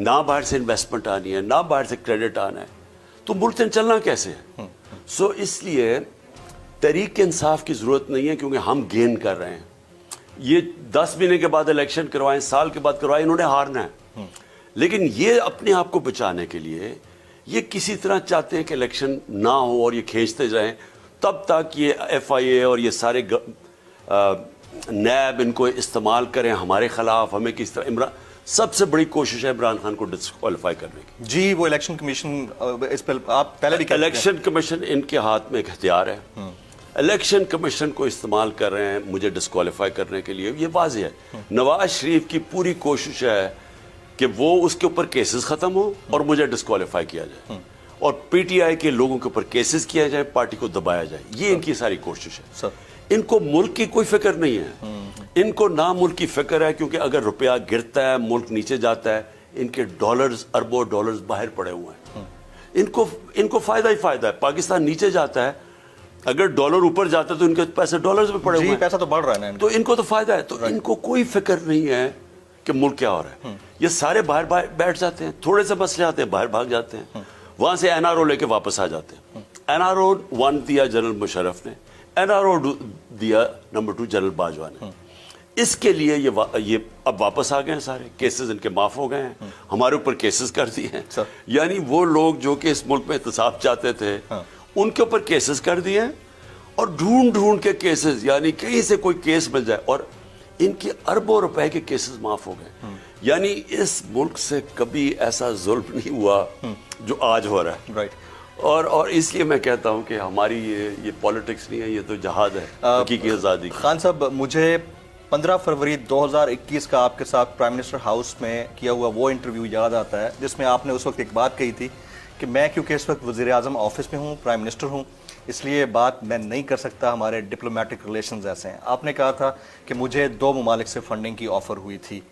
Speaker 2: ना बाहर से इन्वेस्टमेंट आनी है, ना बाहर से क्रेडिट आना है, तो मुल्क चलना कैसे है? सो इसलिए तहरीक इंसाफ की ज़रूरत नहीं है, क्योंकि हम गेन कर रहे हैं। ये 10 महीने के बाद इलेक्शन करवाएं, साल के बाद करवाएं, इन्होंने हारना है। लेकिन ये अपने आप को बचाने के लिए ये किसी तरह चाहते हैं कि इलेक्शन ना हो और ये खींचते जाएं, तब तक ये FIA और ये सारे नैब इनको इस्तेमाल करें हमारे खिलाफ। हमें किस तरह सबसे बड़ी कोशिश है इमरान खान को डिस्क्वालीफाई करने की।
Speaker 1: जी, वो इलेक्शन कमीशन, इस पर आप पहले भी
Speaker 2: इलेक्शन कमीशन इनके हाथ में एक हथियार है। इलेक्शन कमीशन को इस्तेमाल कर रहे हैं मुझे डिस्क्वालीफाई करने के लिए। ये वाज़ेह है, नवाज शरीफ की पूरी कोशिश है कि वो उसके ऊपर केसेस खत्म हो और मुझे डिस्क्वालीफाई किया जाए और PTI के लोगों के ऊपर केसेस किया जाए, पार्टी को दबाया जाए। ये इनकी सारी कोशिश है। इनको मुल्क की कोई फिक्र नहीं है, इनको ना मुल्क की फिक्र है, क्योंकि अगर रुपया गिरता है, मुल्क नीचे जाता है, इनके डॉलर्स, अरबों डॉलर्स बाहर पड़े हुए हैं। इनको फायदा ही फायदा है। पाकिस्तान नीचे जाता है, अगर डॉलर ऊपर जाता है तो इनके पैसे डॉलर्स में पड़े हुए हैं,
Speaker 1: पैसा तो बढ़ रहा है ना,
Speaker 2: तो इनको तो फायदा है। तो इनको कोई फिक्र नहीं है कि मुल्क क्या हो रहा है। ये सारे बाहर बैठ जाते हैं, थोड़े से मसले आते हैं, बाहर भाग जाते हैं, वहां से NRO लेके वापस आ जाते हैं। NRO 1 दिया जनरल मुशर्रफ ने, NRO दिया नंबर 2 जनरल बाजवा ने। इसके लिए ये अब वापस आ गए हैं, सारे केसेस इनके माफ हो गए हैं, हमारे ऊपर केसेस कर दिए हैं। यानी वो लोग जो कि इस मुल्क में एहतसाब चाहते थे, उनके ऊपर केसेस कर दिए हैं और ढूंढ के केसेस, यानी कहीं से कोई केस मिल जाए, और इनके अरबों रुपए के केसेस माफ हो गए। यानी इस मुल्क से कभी ऐसा जुल्म नहीं हुआ जो आज हो रहा है।
Speaker 1: राइट।
Speaker 2: और इसलिए मैं कहता हूं कि हमारी ये पॉलिटिक्स नहीं है, ये तो जहाद है हकीकी आज़ादी।
Speaker 1: खान साहब, मुझे 15 फरवरी 2021 का आपके साथ प्राइम मिनिस्टर हाउस में किया हुआ वो इंटरव्यू याद आता है, जिसमें आपने उस वक्त एक बात कही थी कि मैं क्योंकि इस वक्त वज़ीर आज़म ऑफिस में हूँ, प्राइम मिनिस्टर हूँ, इसलिए बात मैं नहीं कर सकता, हमारे डिप्लोमेटिक रिलेशंस ऐसे हैं। आपने कहा था कि मुझे 2 ममालिक से फंडिंग की ऑफ़र हुई थी।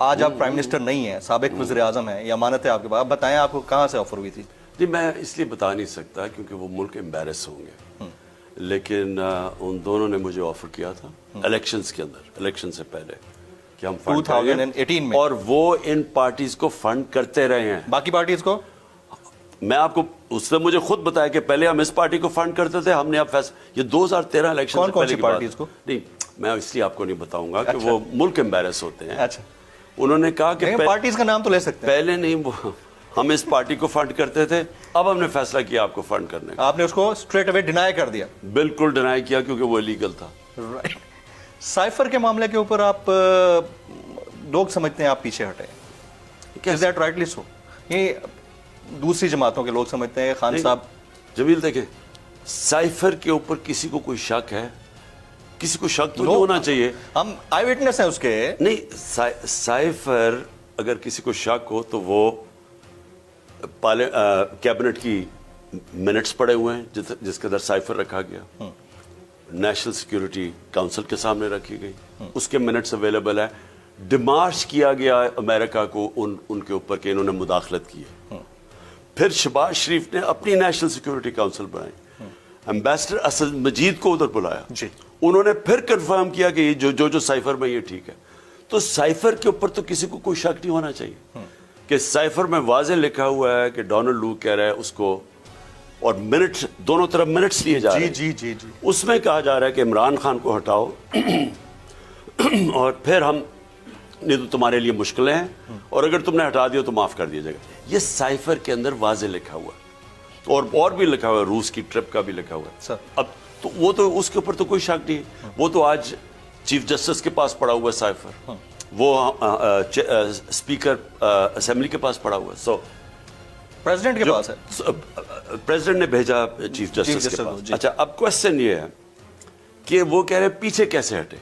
Speaker 1: आज आप प्राइम मिनिस्टर नहीं है, साबिक वज़ीर आज़म है, ये अमानत है आपके पास, आप बताएं आपको कहाँ से ऑफर हुई थी?
Speaker 2: जी मैं इसलिए बता नहीं सकता क्योंकि वो मुल्क एम्बेरस होंगे, लेकिन उन दोनों ने मुझे ऑफर किया था इलेक्शंस के अंदर, इलेक्शन से पहले, कि हम फंड
Speaker 1: 2018 में,
Speaker 2: और वो इन पार्टीज को फंड करते रहे हैं।
Speaker 1: बाकी पार्टीज को
Speaker 2: मैं आपको, उसने मुझे खुद बताया कि पहले हम इस पार्टी को फंड करते थे, हमने अब फैसला, ये 2013 इलेक्शन
Speaker 1: कौन कौन सी पार्टीज को?
Speaker 2: नहीं मैं इसलिए आपको नहीं बताऊंगा कि वो मुल्क एम्बेरस होते हैं।
Speaker 1: अच्छा,
Speaker 2: उन्होंने कहा कि
Speaker 1: पार्टीज का नाम तो ले सकते हैं।
Speaker 2: पहले नहीं, वो हम इस पार्टी को फंड करते थे, अब हमने फैसला किया आपको फंड करने का।
Speaker 1: आपने उसको स्ट्रेट अवे डिनाई कर दिया?
Speaker 2: बिल्कुल डिनाई किया क्योंकि वो इलीगल था।
Speaker 1: राइट। साइफर के मामले के ऊपर आप लोग समझते हैं आप पीछे हटे, इज दैट राइटली सो? ये दूसरी जमातों के लोग समझते हैं खान साहब।
Speaker 2: जमील देखें, साइफर के ऊपर किसी को कोई शक है? किसी को शक तो नहीं होना चाहिए।
Speaker 1: हम आई विटनेस हैं उसके।
Speaker 2: नहीं, साइफर अगर किसी को शक हो तो वो कैबिनेट की मिनट्स पड़े हुए हैं जिसके अंदर साइफर रखा गया, नेशनल सिक्योरिटी काउंसिल के सामने रखी गई, उसके मिनट्स अवेलेबल है। डिमार्च किया गया अमेरिका को उनके ऊपर कि इन्होंने मुदाखलत की है। फिर शहबाज शरीफ ने अपनी नेशनल सिक्योरिटी काउंसिल बनाई, एम्बेसडर असद मजीद को उधर बुलाया
Speaker 1: जी,
Speaker 2: उन्होंने फिर कंफर्म किया कि जो साइफर में ये ठीक है। तो साइफर के ऊपर तो किसी को कोई शक नहीं होना चाहिए कि साइफर में वाज़े लिखा हुआ है कि डोनाल्ड लू कह रहा है उसको, और मिनट्स दोनों तरफ मिनट्स लिए जा रहे हैं।
Speaker 1: जी जी जी,
Speaker 2: उसमें कहा जा रहा है कि इमरान खान को हटाओ और फिर हम, नहीं तो तुम्हारे लिए मुश्किलें हैं, और अगर तुमने हटा दिया तो माफ कर दिया जाएगा। ये साइफर के अंदर वाज़े लिखा हुआ है, और भी लिखा हुआ है, रूस की ट्रिप का भी लिखा हुआ है। अब तो वो तो उसके ऊपर तो कोई शक नहीं है, वो तो आज चीफ जस्टिस के पास पड़ा हुआ है साइफर, वो स्पीकर असेंबली के पास पड़ा हुआ है, सो
Speaker 1: प्रेसिडेंट के पास है,
Speaker 2: प्रेसिडेंट ने भेजा चीफ जस्टिस के पास। अच्छा, अब क्वेश्चन ये है कि वो कह रहे हैं पीछे कैसे हटे।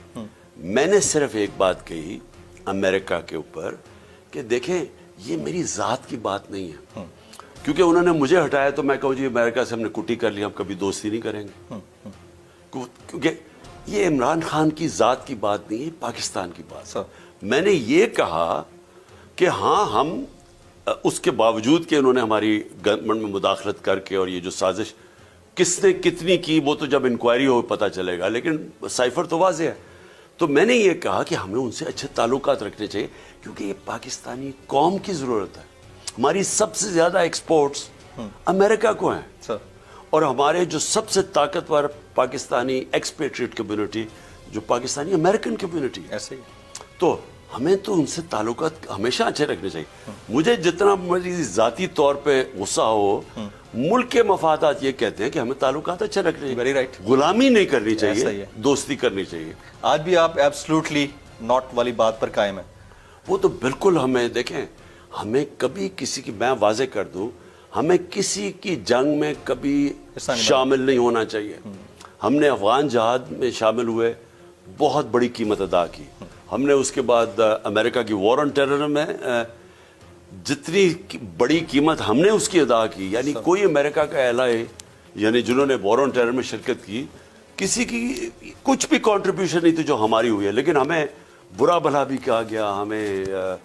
Speaker 2: मैंने सिर्फ एक बात कही अमेरिका के ऊपर कि देखें ये मेरी जात की बात नहीं है, क्योंकि उन्होंने मुझे हटाया तो मैं कहूँ जी अमेरिका से हमने कुटी कर ली, हम कभी दोस्ती नहीं करेंगे, क्योंकि ये इमरान खान की जात की बात नहीं है, पाकिस्तान की बात। मैंने ये कहा कि हाँ, हम उसके बावजूद कि उन्होंने हमारी गवर्नमेंट में मुदाखलत करके, और ये जो साजिश किसने कितनी की वो तो जब इंक्वायरी हो पता चलेगा, लेकिन साइफर तो वाज़े है। तो मैंने ये कहा कि हमें उनसे अच्छे ताल्लुकात रखने चाहिए, क्योंकि ये पाकिस्तानी कौम की ज़रूरत है। हमारी सबसे ज़्यादा एक्सपोर्ट्स अमेरिका को हैं, और हमारे जो सबसे ताकतवर पाकिस्तानी एक्सपेट्रिएट कम्युनिटी जो पाकिस्तानी अमेरिकन कम्युनिटी है,
Speaker 1: ऐसे ही।
Speaker 2: तो हमें तो उनसे ताल्लुकात हमेशा अच्छे रखने चाहिए। मुझे जितना मेरी ज़ाती तौर पे गुस्सा हो, मुल्क के मफादात ये कहते हैं कि हमें ताल्लुकात अच्छे रखने चाहिए।
Speaker 1: Very right.
Speaker 2: गुलामी नहीं करनी चाहिए, दोस्ती करनी चाहिए।
Speaker 1: आज भी आप एब्सोल्युटली नॉट वाली बात पर कायम है?
Speaker 2: वो तो बिल्कुल, हमें देखें, हमें कभी किसी की, मैं वाजे कर दूं, हमें किसी की जंग में कभी शामिल नहीं होना चाहिए। हमने अफगान जहाद में शामिल हुए, बहुत बड़ी कीमत अदा की। हमने उसके बाद अमेरिका की वॉर ऑन टेरर में जितनी बड़ी कीमत हमने उसकी अदा की, यानी कोई अमेरिका का एलाय, यानी जिन्होंने वॉर ऑन टेरर में शिरकत की, किसी की कुछ भी कंट्रीब्यूशन नहीं थी जो हमारी हुई है, लेकिन हमें बुरा भला भी कहा गया, हमें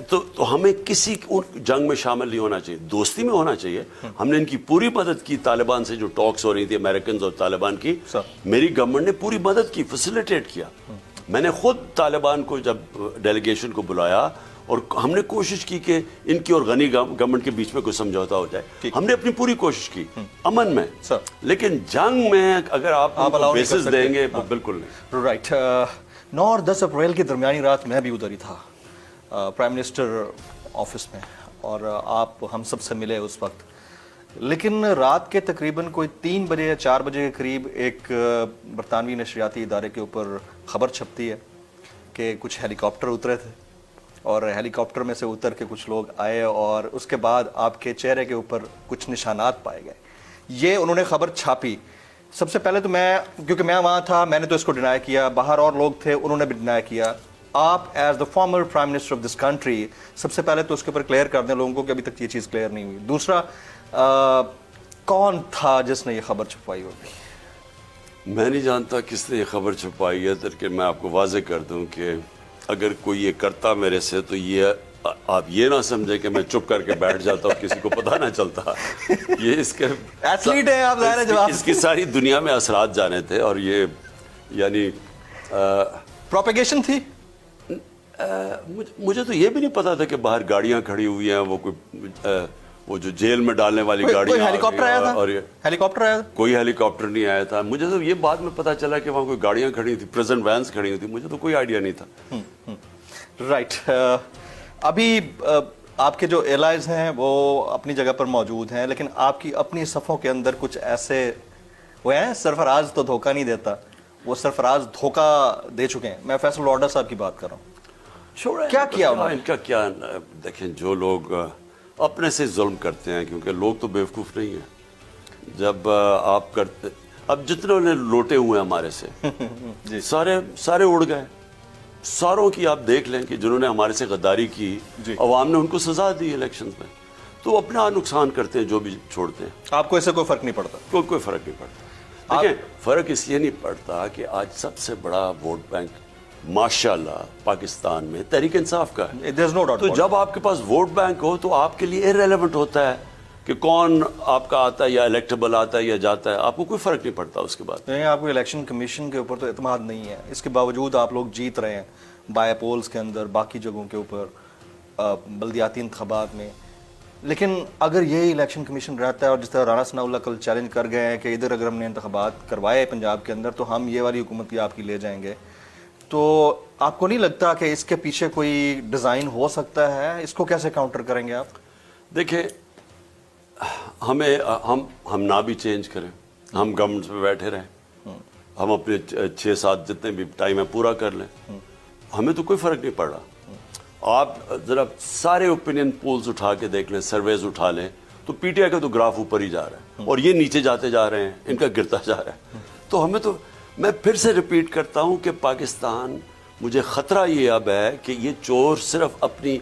Speaker 2: तो हमें किसी जंग में शामिल नहीं होना चाहिए, दोस्ती में होना चाहिए। हमने इनकी पूरी मदद की, तालिबान से जो टॉक्स हो रही थी अमेरिकन और तालिबान की, मेरी गवर्नमेंट ने पूरी मदद की, फैसिलिटेट किया। मैंने खुद तालिबान को जब डेलीगेशन को बुलाया, और हमने कोशिश की कि इनकी और गनी गवर्नमेंट के बीच में कोई समझौता हो जाए। हमने अपनी पूरी कोशिश की अमन में, लेकिन जंग में अगर आप बेसिस देंगे, बिल्कुल नहीं।
Speaker 1: राइट। 9 और 10 अप्रैल की दरमियानी रात मैं भी उधर ही था, प्राइम मिनिस्टर ऑफिस में, और आप हम सब से मिले उस वक्त। लेकिन रात के तकरीबन कोई 3 बजे या 4 बजे के करीब एक बरतानवी नशरियाती इदारे के ऊपर खबर छपती है कि कुछ हेलीकॉप्टर उतरे थे, और हेलीकॉप्टर में से उतर के कुछ लोग आए, और उसके बाद आपके चेहरे के ऊपर कुछ निशानात पाए गए। ये उन्होंने खबर छापी। सबसे पहले तो मैं, क्योंकि मैं वहाँ था, मैंने तो इसको डिनाई किया, बाहर और लोग थे, उन्होंने भी डिनाई किया। आप as the former prime minister of this country, सबसे पहले तो उसके ऊपर क्लियर कर दें लोगों को कि अभी तक ये चीज़ क्लियर नहीं हुई। दूसरा, कौन था जिसने ये खबर छुपाई होगी?
Speaker 2: मैं नहीं जानता किसने ये खबर छुपाई है, लेकिन मैं आपको वाजे कर दूं कि अगर कोई ये करता मेरे से तो ये आप ये ना समझे कि मैं चुप करके बैठ जाता और किसी को पता ना चलता। ये इसके
Speaker 1: एथलीट है आप, ज़ाहिर है जवाब
Speaker 2: इसकी सारी दुनिया में असरात जाने थे और ये यानी
Speaker 1: प्रोपेगेशन थी।
Speaker 2: मुझे तो ये भी नहीं पता था कि बाहर गाड़ियां खड़ी हुई हैं, वो कोई वो जो जेल में डालने वाली गाड़ियां,
Speaker 1: कोई हेलीकॉप्टर आया था?
Speaker 2: और
Speaker 1: हेलीकॉप्टर आया था?
Speaker 2: कोई हेलीकॉप्टर नहीं आया था। मुझे तो ये बाद में पता चला कि वहाँ कोई गाड़ियां खड़ी थी, प्रेजेंट वैन्स खड़ी हुई थी, मुझे तो कोई आइडिया नहीं था।
Speaker 1: राइट। अभी आपके जो एलाइज हैं वो अपनी जगह पर मौजूद हैं, लेकिन आपकी अपनी सफ़ों के अंदर कुछ ऐसे हुए हैं, सरफराज तो धोखा नहीं देता, वो सरफराज धोखा दे चुके हैं। मैं फैसल लॉर्डर साहब की बात कर रहा हूँ। क्या किया उन्होंने?
Speaker 2: इनका क्या, देखें जो लोग अपने से जुल्म करते हैं, क्योंकि लोग तो बेवकूफ़ नहीं हैं। जब आप करते, अब जितने ने लोटे हुए हैं हमारे से सारे उड़ गए। सारों की आप देख लें कि जिन्होंने हमारे से गद्दारी की, अवाम ने उनको सजा दी इलेक्शन में, तो अपना नुकसान करते हैं जो भी छोड़ते हैं।
Speaker 1: आपको इससे कोई फर्क नहीं पड़ता?
Speaker 2: कोई फर्क नहीं पड़ता। देखिए फर्क इसलिए नहीं पड़ता कि आज सबसे बड़ा वोट बैंक माशाल्लाह पाकिस्तान में तहरीक इंसाफ का है।
Speaker 1: no doubt।
Speaker 2: तो जब आपके पास वोट बैंक हो तो आपके लिए इररिलेवेंट होता है कि कौन आपका आता है या इलेक्टेबल आता है या जाता है, आपको कोई फर्क नहीं पड़ता उसके बाद।
Speaker 1: नहीं, आपको इलेक्शन कमीशन के ऊपर तो एतमाद नहीं है, इसके बावजूद आप लोग जीत रहे हैं बाय पोल्स के अंदर, बाकी जगहों के ऊपर, बल्दियाती इंतखाबात में। लेकिन अगर ये इलेक्शन कमीशन रहता है और जिस तरह राना सनाउल्लाह कल चैलेंज कर गए हैं कि इधर अगर हमने इंतखाबात करवाए पंजाब के अंदर तो हम ये वाली हुकूमत भी आपकी ले जाएंगे, तो आपको नहीं लगता कि इसके पीछे कोई डिज़ाइन हो सकता है? इसको कैसे काउंटर करेंगे आप?
Speaker 2: देखिए हम ना भी चेंज करें, हम गवर्नमेंट में बैठे रहें, हम अपने 6-7 जितने भी टाइम है पूरा कर लें, हमें तो कोई फर्क नहीं पड़ रहा। आप जरा सारे ओपिनियन पोल्स उठा के देख लें, सर्वेज उठा लें, तो पीटीआई का तो ग्राफ ऊपर ही जा रहा है और ये नीचे जाते जा रहे हैं, इनका गिरता जा रहा है। तो हमें तो, मैं फिर से रिपीट करता हूं कि पाकिस्तान, मुझे खतरा ये अब है कि ये चोर सिर्फ अपनी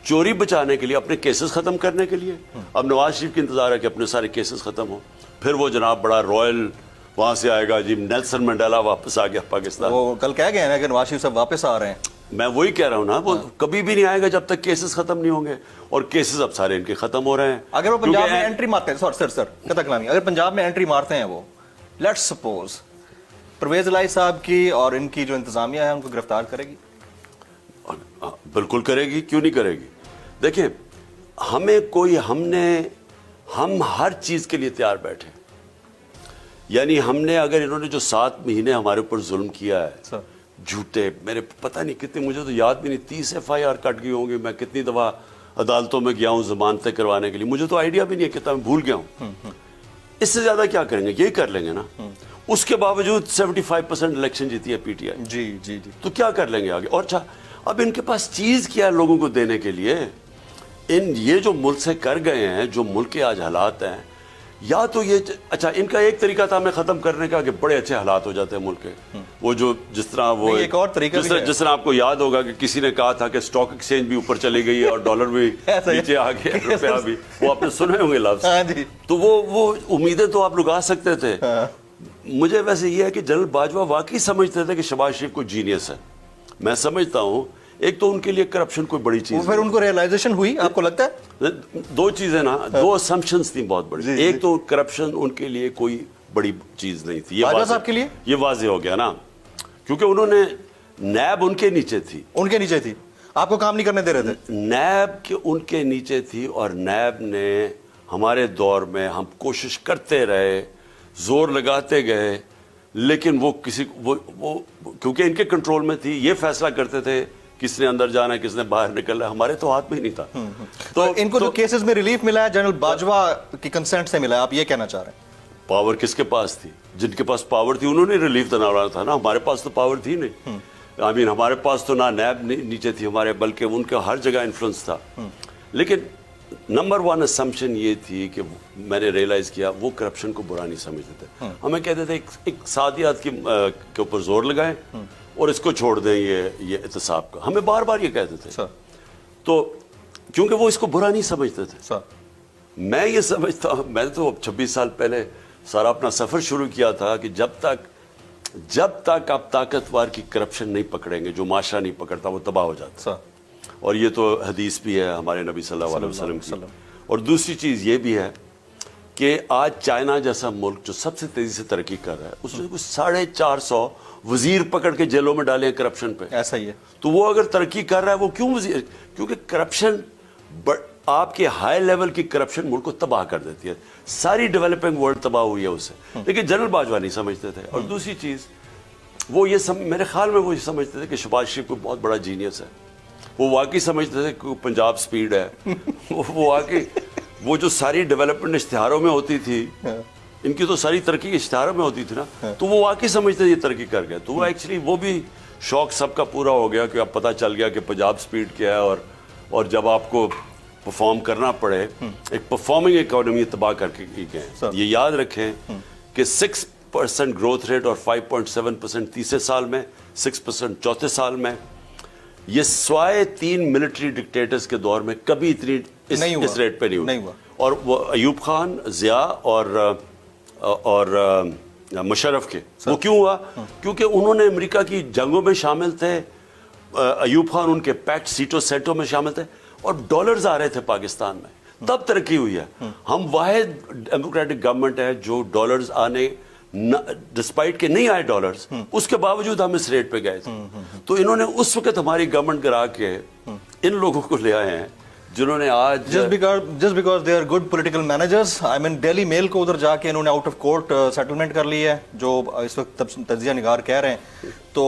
Speaker 2: चोरी बचाने के लिए, अपने केसेस खत्म करने के लिए, अब नवाज शरीफ की इंतजार है कि अपने सारे केसेस खत्म हो, फिर वो जनाब बड़ा रॉयल वहां से आएगा जी, नेल्सन मंडेला वापस आ गया पाकिस्तान।
Speaker 1: वो कल कह गए ना कि नवाज शरीफ साहब वापस आ रहे हैं।
Speaker 2: मैं वही कह रहा हूँ ना, वो कभी भी नहीं आएगा जब तक केसेस खत्म नहीं होंगे, और केसेस अब सारे इनके खत्म हो रहे हैं।
Speaker 1: अगर वो पंजाब में एंट्री मारते हैं, सर कथा कलामी, अगर पंजाब में एंट्री मारते हैं वो, लेट्स सपोज परवेज इलाही साहब की और इनकी जो इंतजामिया है उनको गिरफ्तार करेगी?
Speaker 2: बिल्कुल करेगी, क्यों नहीं करेगी। देखिए हमें कोई, हम हर चीज के लिए तैयार बैठे, यानी हमने, अगर इन्होंने जो 7 महीने हमारे ऊपर जुल्म किया है, झूठे, मेरे पता नहीं कितने, मुझे तो याद भी नहीं, 30 FIR कट गई होंगी, मैं कितनी दफा अदालतों में गया हूं जमानतें करवाने के लिए, मुझे तो आइडिया भी नहीं है कितना, मैं भूल गया हूं। इससे ज्यादा क्या करेंगे, यही कर लेंगे ना। उसके बावजूद 75% इलेक्शन जीती है पीटीआई।
Speaker 1: जी,
Speaker 2: तो क्या कर लेंगे आगे। और अच्छा, अब इनके पास चीज क्या है लोगों को देने के लिए? ये जो मुल्क से कर गए हैं, जो मुल्क के आज हालात हैं, या तो ये, अच्छा इनका एक तरीका था हमें खत्म करने का कि बड़े अच्छे हालात हो जाते हैं मुल्क के, वो जो जिस तरह वो
Speaker 1: एक और तरीका,
Speaker 2: जिस तरह आपको याद होगा कि किसी ने कहा था कि स्टॉक एक्सचेंज भी ऊपर चली गई है और डॉलर भी नीचे आ गया, रुपया भी, वो आपने सुने होंगे लफ्ज। तो वो उम्मीदें तो आप लगा सकते थे। मुझे वैसे ये है कि जनरल बाजवा वाकई समझते थे कि शहबाज शरीफ कोई जीनियस है। मैं समझता हूं, एक तो उनके लिए करप्शन कोई बड़ी चीज,
Speaker 1: फिर उनको रियलाइजेशन हुई, आपको लगता है?
Speaker 2: दो चीजें ना, दो असम्पशंस थी बहुत बड़ी। एक तो करप्शन उनके लिए कोई बड़ी चीज नहीं थी, ये वाजे हो गया ना, क्योंकि उन्होंने, नैब उनके नीचे थी,
Speaker 1: आपको काम नहीं करने दे रहे थे।
Speaker 2: नैब के उनके नीचे थी, और नैब ने हमारे दौर में, हम कोशिश करते रहे, जोर लगाते गए, लेकिन वो क्योंकि इनके कंट्रोल में थी, ये फैसला करते थे किसने अंदर जाना है, किसने बाहर निकलना है, हमारे तो हाथ में ही नहीं था।
Speaker 1: तो इनको जो केसेस में रिलीफ मिला है जनरल बाजवा की कंसेंट से मिला है, आप ये कहना चाह रहे हैं?
Speaker 2: पावर किसके पास थी? जिनके पास पावर थी उन्होंने रिलीफ दिलाना था ना, हमारे पास तो पावर थी नहीं। आई मीन हमारे पास तो ना नैब नीचे थी हमारे, बल्कि उनका हर जगह इन्फ्लुएंस था। लेकिन नंबर 1 असम्पशन ये थी कि मैंने रियलाइज किया, वो करप्शन को बुरा नहीं समझते थे। हमें कहते थे एक सादियात के ऊपर जोर लगाएं और इसको छोड़ दें, ये एहतसाब का, हमें बार बार ये कहते थे। तो क्योंकि वो इसको बुरा नहीं समझते थे। मैं ये समझता हूँ, मैंने तो 26 साल पहले सारा अपना सफर शुरू किया था कि जब तक जब तक आप ताकतवर की करप्शन नहीं पकड़ेंगे, जो माशरा नहीं पकड़ता वो तबाह हो जाता
Speaker 1: सर
Speaker 2: और ये तो हदीस भी है हमारे नबी सल्लल्लाहु अलैहि वसल्लम की। और दूसरी चीज़ ये भी है कि आज चाइना जैसा मुल्क जो सबसे तेज़ी से तरक्की कर रहा है, उसने कुछ 450 वजीर पकड़ के जेलों में डाले हैं करप्शन पे।
Speaker 1: ऐसा ही है।
Speaker 2: तो वो अगर तरक्की कर रहा है वो क्यों वजीर, क्योंकि करप्शन आपके हाई लेवल की करप्शन मुल्क को तबाह कर देती है। सारी डेवलपिंग वर्ल्ड तबाह हुई है उससे। लेकिन जनरल बाजवा नहीं समझते थे। और दूसरी चीज़ वो ये मेरे ख्याल में वो ये समझते थे कि शहबाज शरीफ कोई बहुत बड़ा जीनियस है। वो वाकई समझते थे कि पंजाब स्पीड है। वो वाकई वो जो सारी डेवलपमेंट इश्तिहारों में होती थी, इनकी तो सारी तरक्की इश्तिहारों में होती थी ना, तो वो वाकई समझते थे ये तरक्की कर गए। तो वो एक्चुअली वो भी शौक सबका पूरा हो गया कि अब पता चल गया कि पंजाब स्पीड क्या है। और जब आपको परफॉर्म करना पड़े, एक परफॉर्मिंग इकोनॉमी तबाह करके गए। ये याद रखें कि 6% ग्रोथ रेट और 5.7% तीसरे साल में, 6% चौथे साल में, ये स्वाय 3 मिलिट्री डिक्टेटर्स के दौर में कभी इतनी इस रेट पे नहीं हुआ। और वो अयूब खान, जिया और मुशर्रफ के वो क्यों हुआ? क्योंकि उन्होंने अमेरिका की जंगों में शामिल थे। अयूब खान उनके पैक्ट सीटों सेटों में शामिल थे और डॉलर्स आ रहे थे पाकिस्तान में, तब तरक्की हुई है। हम वाहिद डेमोक्रेटिक गवर्नमेंट है जो डॉलर्स आने डिस्पाइट के नहीं आए डॉलर्स, उसके बावजूद हम इस रेट पे गए थे। तो इन्होंने उस वक्त हमारी गवर्नमेंट गिरा के इन लोगों को ले आए हैं जिन्होंने आज
Speaker 1: just because they are good political managers. I mean Daily Mail को उधर जाके इन्होंने आउट ऑफ कोर्ट सेटलमेंट कर ली है, जो इस वक्त तजिया निगार कह रहे हैं। तो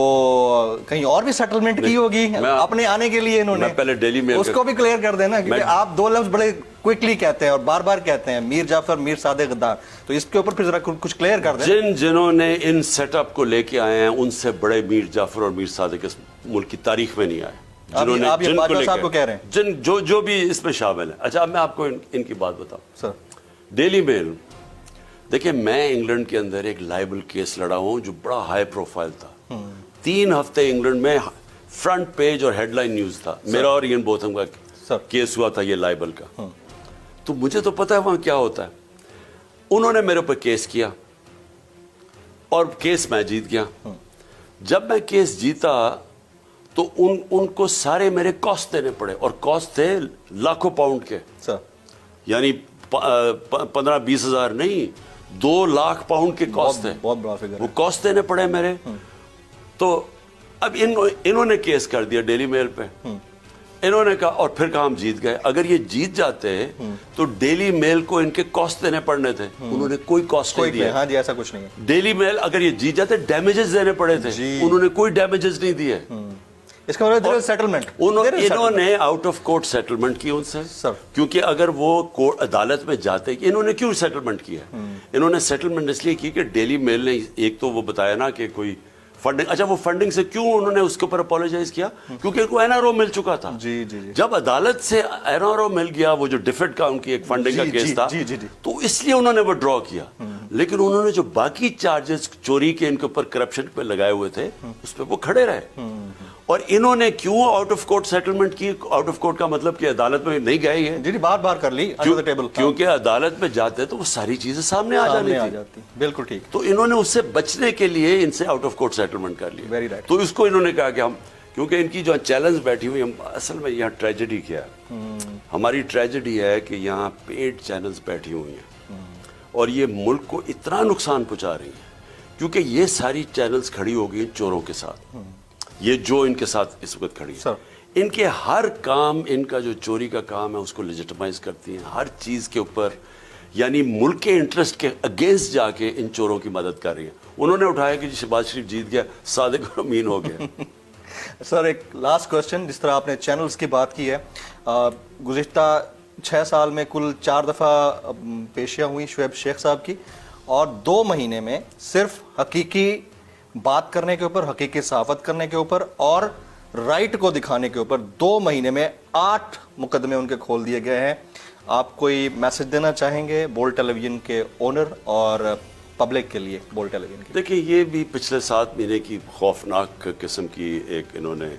Speaker 1: कहीं और भी सेटलमेंट की होगी अपने आने के लिए इन्होंने।
Speaker 2: पहले डेली मेल
Speaker 1: उसको भी क्लियर कर देना, क्योंकि आप 2 लफ्ज बड़े क्विकली कहते हैं और बार बार कहते हैं, मीर जाफर, मीर सादिक गद्दार। तो इसके ऊपर फिर जरा कुछ क्लियर कर दें।
Speaker 2: जिन्होंने इन सेटअप को लेके आए हैं उनसे बड़े मीर जाफर और मीर सादिक इस मुल्क की तारीख में नहीं आए। जिन्होंने
Speaker 1: आप ये बाजवा साहब को कह रहे हैं,
Speaker 2: जो भी इसमें शामिल है। अच्छा, अब मैं आपको इनकी बात बताऊं
Speaker 1: सर।
Speaker 2: डेली मेल, देखिए मैं इंग्लैंड के अंदर एक लाइबल केस लड़ा हूं जो बड़ा हाई प्रोफाइल था। 3 हफ्ते इंग्लैंड में फ्रंट पेज और हेडलाइन न्यूज था। मेरा और इयन बोथम का केस हुआ था ये लाइबल का। तो मुझे तो पता है वहां क्या होता है। उन्होंने मेरे ऊपर केस किया और केस मैं जीत गया। जब मैं केस जीता तो उनको सारे मेरे कॉस्ट देने पड़े, और कॉस्ट थे लाखों पाउंड के
Speaker 1: सर, यानी
Speaker 2: 15-20 हज़ार नहीं, 2 लाख पाउंड के कॉस्ट थे।
Speaker 1: बहुत बड़ा फिगर।
Speaker 2: वो कॉस्ट देने पड़े मेरे। तो अब इन्होंने केस कर दिया डेली मेल पे। इन्होंने कहा, और फिर कहा हम जीत गए। अगर ये जीत जाते तो डेली मेल को इनके कॉस्ट देने पड़ने थे। उन्होंने कोई कॉस्ट नहीं दिया।
Speaker 1: हाँ जी, ऐसा कुछ नहीं है।
Speaker 2: डेली मेल अगर ये जीत जाते डैमेजेस देने पड़े थे, उन्होंने कोई डैमेजेस नहीं दिए।
Speaker 1: इसका मतलब सेटलमेंट
Speaker 2: इन्होंने आउट ऑफ कोर्ट सेटलमेंट की उनसे सर, क्योंकि अगर वो कोर्ट अदालत में जाते, इन्होंने क्यों सेटलमेंट किया? इन्होंने सेटलमेंट इसलिए की कि डेली मेल ने एक तो वो बताया ना कि कोई फंडिंग। अच्छा, वो फंडिंग से क्यों उन्होंने उसके ऊपर अपोलोजाइज किया? क्योंकि उनको एनआरओ मिल चुका था।
Speaker 1: जी जी जी।
Speaker 2: जब अदालत से एनआरओ मिल गया, वो जो डिफेड का उनकी एक फंडिंग का केस था, तो इसलिए उन्होंने वो ड्रॉ किया। लेकिन उन्होंने जो बाकी चार्जेस चोरी के इनके ऊपर करप्शन पे लगाए हुए थे, उस पर वो खड़े रहे। और इन्होंने क्यों आउट ऑफ कोर्ट सेटलमेंट की? आउट ऑफ कोर्ट का मतलब कि अदालत में नहीं गए हैं।
Speaker 1: जी, बार बार कर ली अंडर द टेबल।
Speaker 2: क्योंकि अदालत में जाते तो वो सारी चीजें सामने आ जाती।
Speaker 1: बिल्कुल ठीक।
Speaker 2: तो इन्होंने उससे बचने के लिए इनसे आउट ऑफ कोर्ट सेटलमेंट कर लिया।
Speaker 1: Very right.
Speaker 2: तो इसको इन्होंने कहा कि हम, क्योंकि इनकी जो चैलेंज बैठी हुई, हम असल में यहाँ ट्रेजेडी क्या है, हमारी ट्रेजेडी है कि यहाँ पेड चैनल्स बैठी हुई हैं और ये मुल्क को इतना नुकसान पहुंचा रही है, क्योंकि ये सारी चैनल्स खड़ी हो गई चोरों के साथ। ये जो इनके साथ इस वक्त खड़ी है, इनके हर काम, इनका जो चोरी का काम है उसको लेजिटिमाइज करती हैं हर चीज के ऊपर, यानी मुल्क के इंटरेस्ट के अगेंस्ट जाके इन चोरों की मदद कर रही है। उन्होंने उठाया कि शहबाज शरीफ जीत गया, सादिक और अमीन हो गया।
Speaker 1: सर, एक लास्ट क्वेश्चन, जिस तरह आपने चैनल्स की बात की है, गुज़िश्ता 6 साल में कुल 4 दफ़ा पेशियाँ हुई शुएब शेख साहब की, और 2 महीने में सिर्फ हकीकी बात करने के ऊपर, हकीकी सहाफत करने के ऊपर और राइट को दिखाने के ऊपर 2 महीने में 8 मुकदमे उनके खोल दिए गए हैं। आप कोई मैसेज देना चाहेंगे बोल्ड टेलीविजन के ओनर और पब्लिक के लिए? बोल्ड टेलीविजन के
Speaker 2: देखिए, ये भी पिछले 7 महीने की खौफनाक किस्म की एक इन्होंने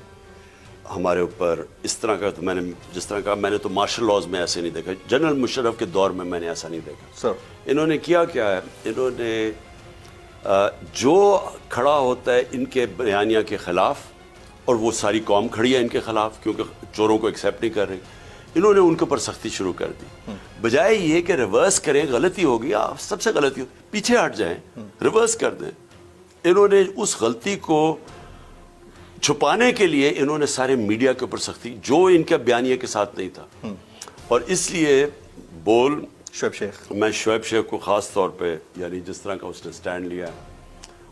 Speaker 2: हमारे ऊपर इस तरह का, तो मैंने जिस तरह का, मैंने तो मार्शल लॉज में ऐसे नहीं देखा, जनरल मुशर्रफ के दौर में मैंने ऐसा नहीं देखा।
Speaker 1: सर,
Speaker 2: इन्होंने किया क्या है, इन्होंने जो खड़ा होता है इनके बयानिया के ख़िलाफ़, और वो सारी कौम खड़ी है इनके ख़िलाफ़ क्योंकि चोरों को एक्सेप्ट नहीं कर रही, इन्होंने उनके ऊपर सख्ती शुरू कर दी। बजाय ये कि रिवर्स करें, गलती होगी, आप सबसे गलती हो, पीछे हट जाएं, रिवर्स कर दें। इन्होंने उस गलती को छुपाने के लिए इन्होंने सारे मीडिया के ऊपर सख्ती, जो इनके बयानिया के साथ नहीं था, और इसलिए बोल
Speaker 1: शोएब शेख,
Speaker 2: मैं शोएब शेख को खास तौर पे, यानी जिस तरह का उसने स्टैंड लिया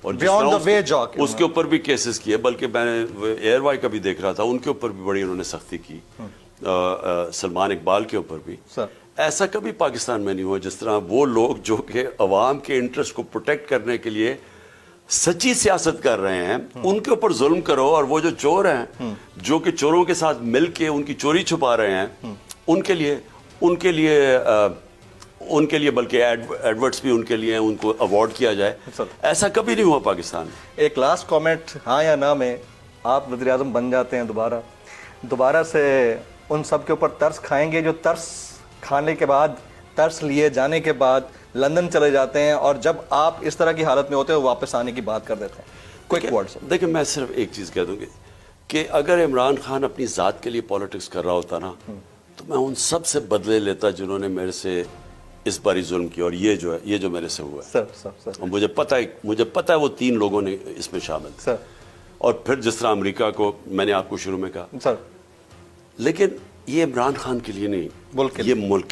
Speaker 2: और
Speaker 1: Beyond the way joke,
Speaker 2: उसके ऊपर भी केसेस किए, बल्कि मैंने एयरवाई का भी देख रहा था, उनके ऊपर भी बड़ी उन्होंने सख्ती की, सलमान इकबाल के ऊपर भी। ऐसा कभी पाकिस्तान में नहीं हुआ जिस तरह वो लोग जो कि अवाम के इंटरेस्ट को प्रोटेक्ट करने के लिए सच्ची सियासत कर रहे हैं, उनके ऊपर जुल्म करो, और वो जो चोर हैं जो कि चोरों के साथ मिल के उनकी चोरी छुपा रहे हैं, उनके लिए बल्कि एडवर्ट्स भी उनके लिए उनको अवार्ड किया जाए, ऐसा कभी नहीं हुआ पाकिस्तान में।
Speaker 1: एक लास्ट कमेंट, हाँ या ना में आप वज़ीर आज़म बन जाते हैं दोबारा से, उन सब के ऊपर तरस खाएंगे जो तरस खाने के बाद, तरस लिए जाने के बाद लंदन चले जाते हैं, और जब आप इस तरह की हालत में होते हो वापस आने की बात कर देते हैं? Quick words.
Speaker 2: देखिए, मैं सिर्फ एक चीज़ कह दूंगी कि अगर इमरान खान अपनी ज़ात के लिए पॉलिटिक्स कर रहा होता ना, तो मैं उन सब से बदले लेता जिन्होंने मेरे से इस बारी जुल्म किया, और ये जो मेरे से हुआ है,
Speaker 1: सर।
Speaker 2: और मुझे पता है वो 3 लोगों ने इसमें शामिल थे, सर। और फिर जिस तरह अमेरिका को मैंने आपको शुरू में कहा, सर, लेकिन ये इमरान खान के लिए नहीं, ये मुल्क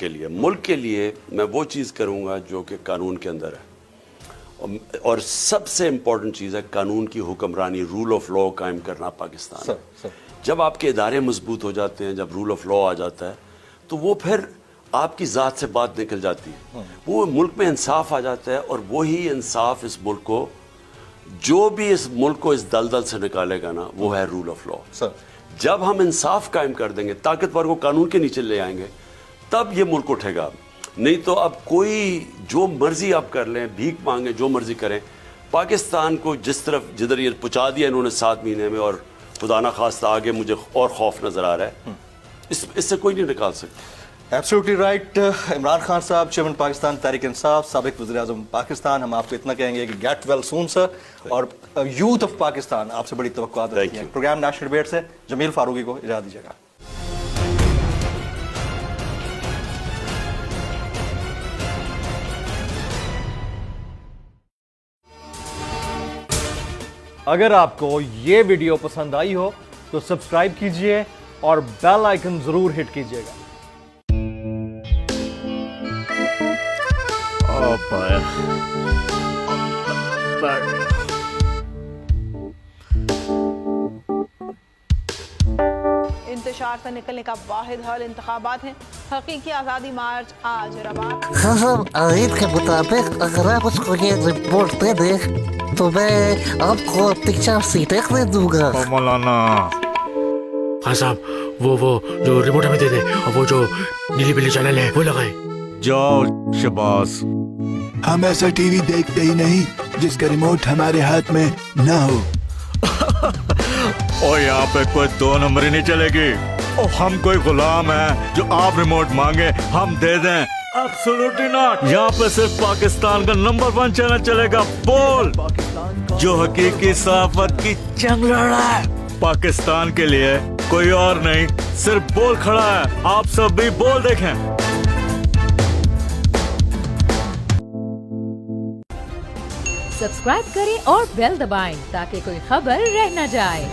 Speaker 2: के लिए मैं वो चीज़ करूँगा जो कि कानून के अंदर है, और सबसे इम्पोर्टेंट चीज़ है कानून की हुक्मरानी, रूल ऑफ लॉ कायम करना पाकिस्तान में। जब आपके इदारे मजबूत हो जाते हैं, जब रूल ऑफ लॉ आ जाता है, तो वो फिर आपकी ज़ात से बात निकल जाती है, वो मुल्क में इंसाफ आ जाता है, और वही इंसाफ इस मुल्क को, जो भी इस मुल्क को इस दलदल से निकालेगा ना, वो है रूल ऑफ लॉ। जब हम इंसाफ कायम कर देंगे, ताकतवर को कानून के नीचे ले आएंगे, तब ये मुल्क उठेगा। नहीं तो अब कोई जो मर्जी आप कर लें, भीख मांगे, जो मर्जी करें, पाकिस्तान को जिस तरफ जिधर ये पहुँचा दिया इन्होंने 7 महीने में, और खुदा ना खास्ता आगे मुझे और खौफ नज़र आ रहा है, इससे कोई नहीं निकाल सकता।
Speaker 1: Absolutely right. इमरान खान साहब, चेयरमैन पाकिस्तान तहरीक इंसाफ, साबिक वज़ीर आज़म पाकिस्तान, हम आपको इतना कहेंगे कि गेट वेल सून सर, और यूथ ऑफ पाकिस्तान आपसे बड़ी तवक्कुआत रखती है। प्रोग्राम नेशनल डिबेट से जमील फारूकी को इजाज़त दीजिएगा। अगर आपको ये वीडियो पसंद आई हो तो सब्सक्राइब कीजिए और बेल आइकन जरूर हिट कीजिएगा।
Speaker 4: इंतशार से निकलने का वाहिद हल इंतखाबात है। हकीकी आज़ादी मार्च आज रवा।
Speaker 5: साहब, आयत के मुताबिक अगर आप उसको ये रिपोर्ट दे दें तो मैं आपको अपनी 4 सीटें दे दूंगा।
Speaker 6: मौलाना हाँ साहब, वो जो रिपोर्ट हमें दे दे, और वो जो नीली पीली चैनल है वो लगाए।
Speaker 7: जाओ शबाज, हम ऐसा टीवी देखते ही नहीं जिसका रिमोट हमारे हाथ में ना हो।
Speaker 6: और यहाँ पे कोई 2 नंबरी नहीं चलेगी। और हम कोई गुलाम है जो आप रिमोट मांगे हम दे दें? Absolutely not. यहाँ पे सिर्फ पाकिस्तान का नंबर 1 चैनल चलेगा, बोल, जो हकीकी सहाफत की जंग लड़ रहा है। पाकिस्तान के लिए कोई और नहीं, सिर्फ बोल खड़ा है। आप सब भी बोल देखें।
Speaker 3: सब्सक्राइब करें और बेल दबाएं ताकि कोई खबर रह न जाए।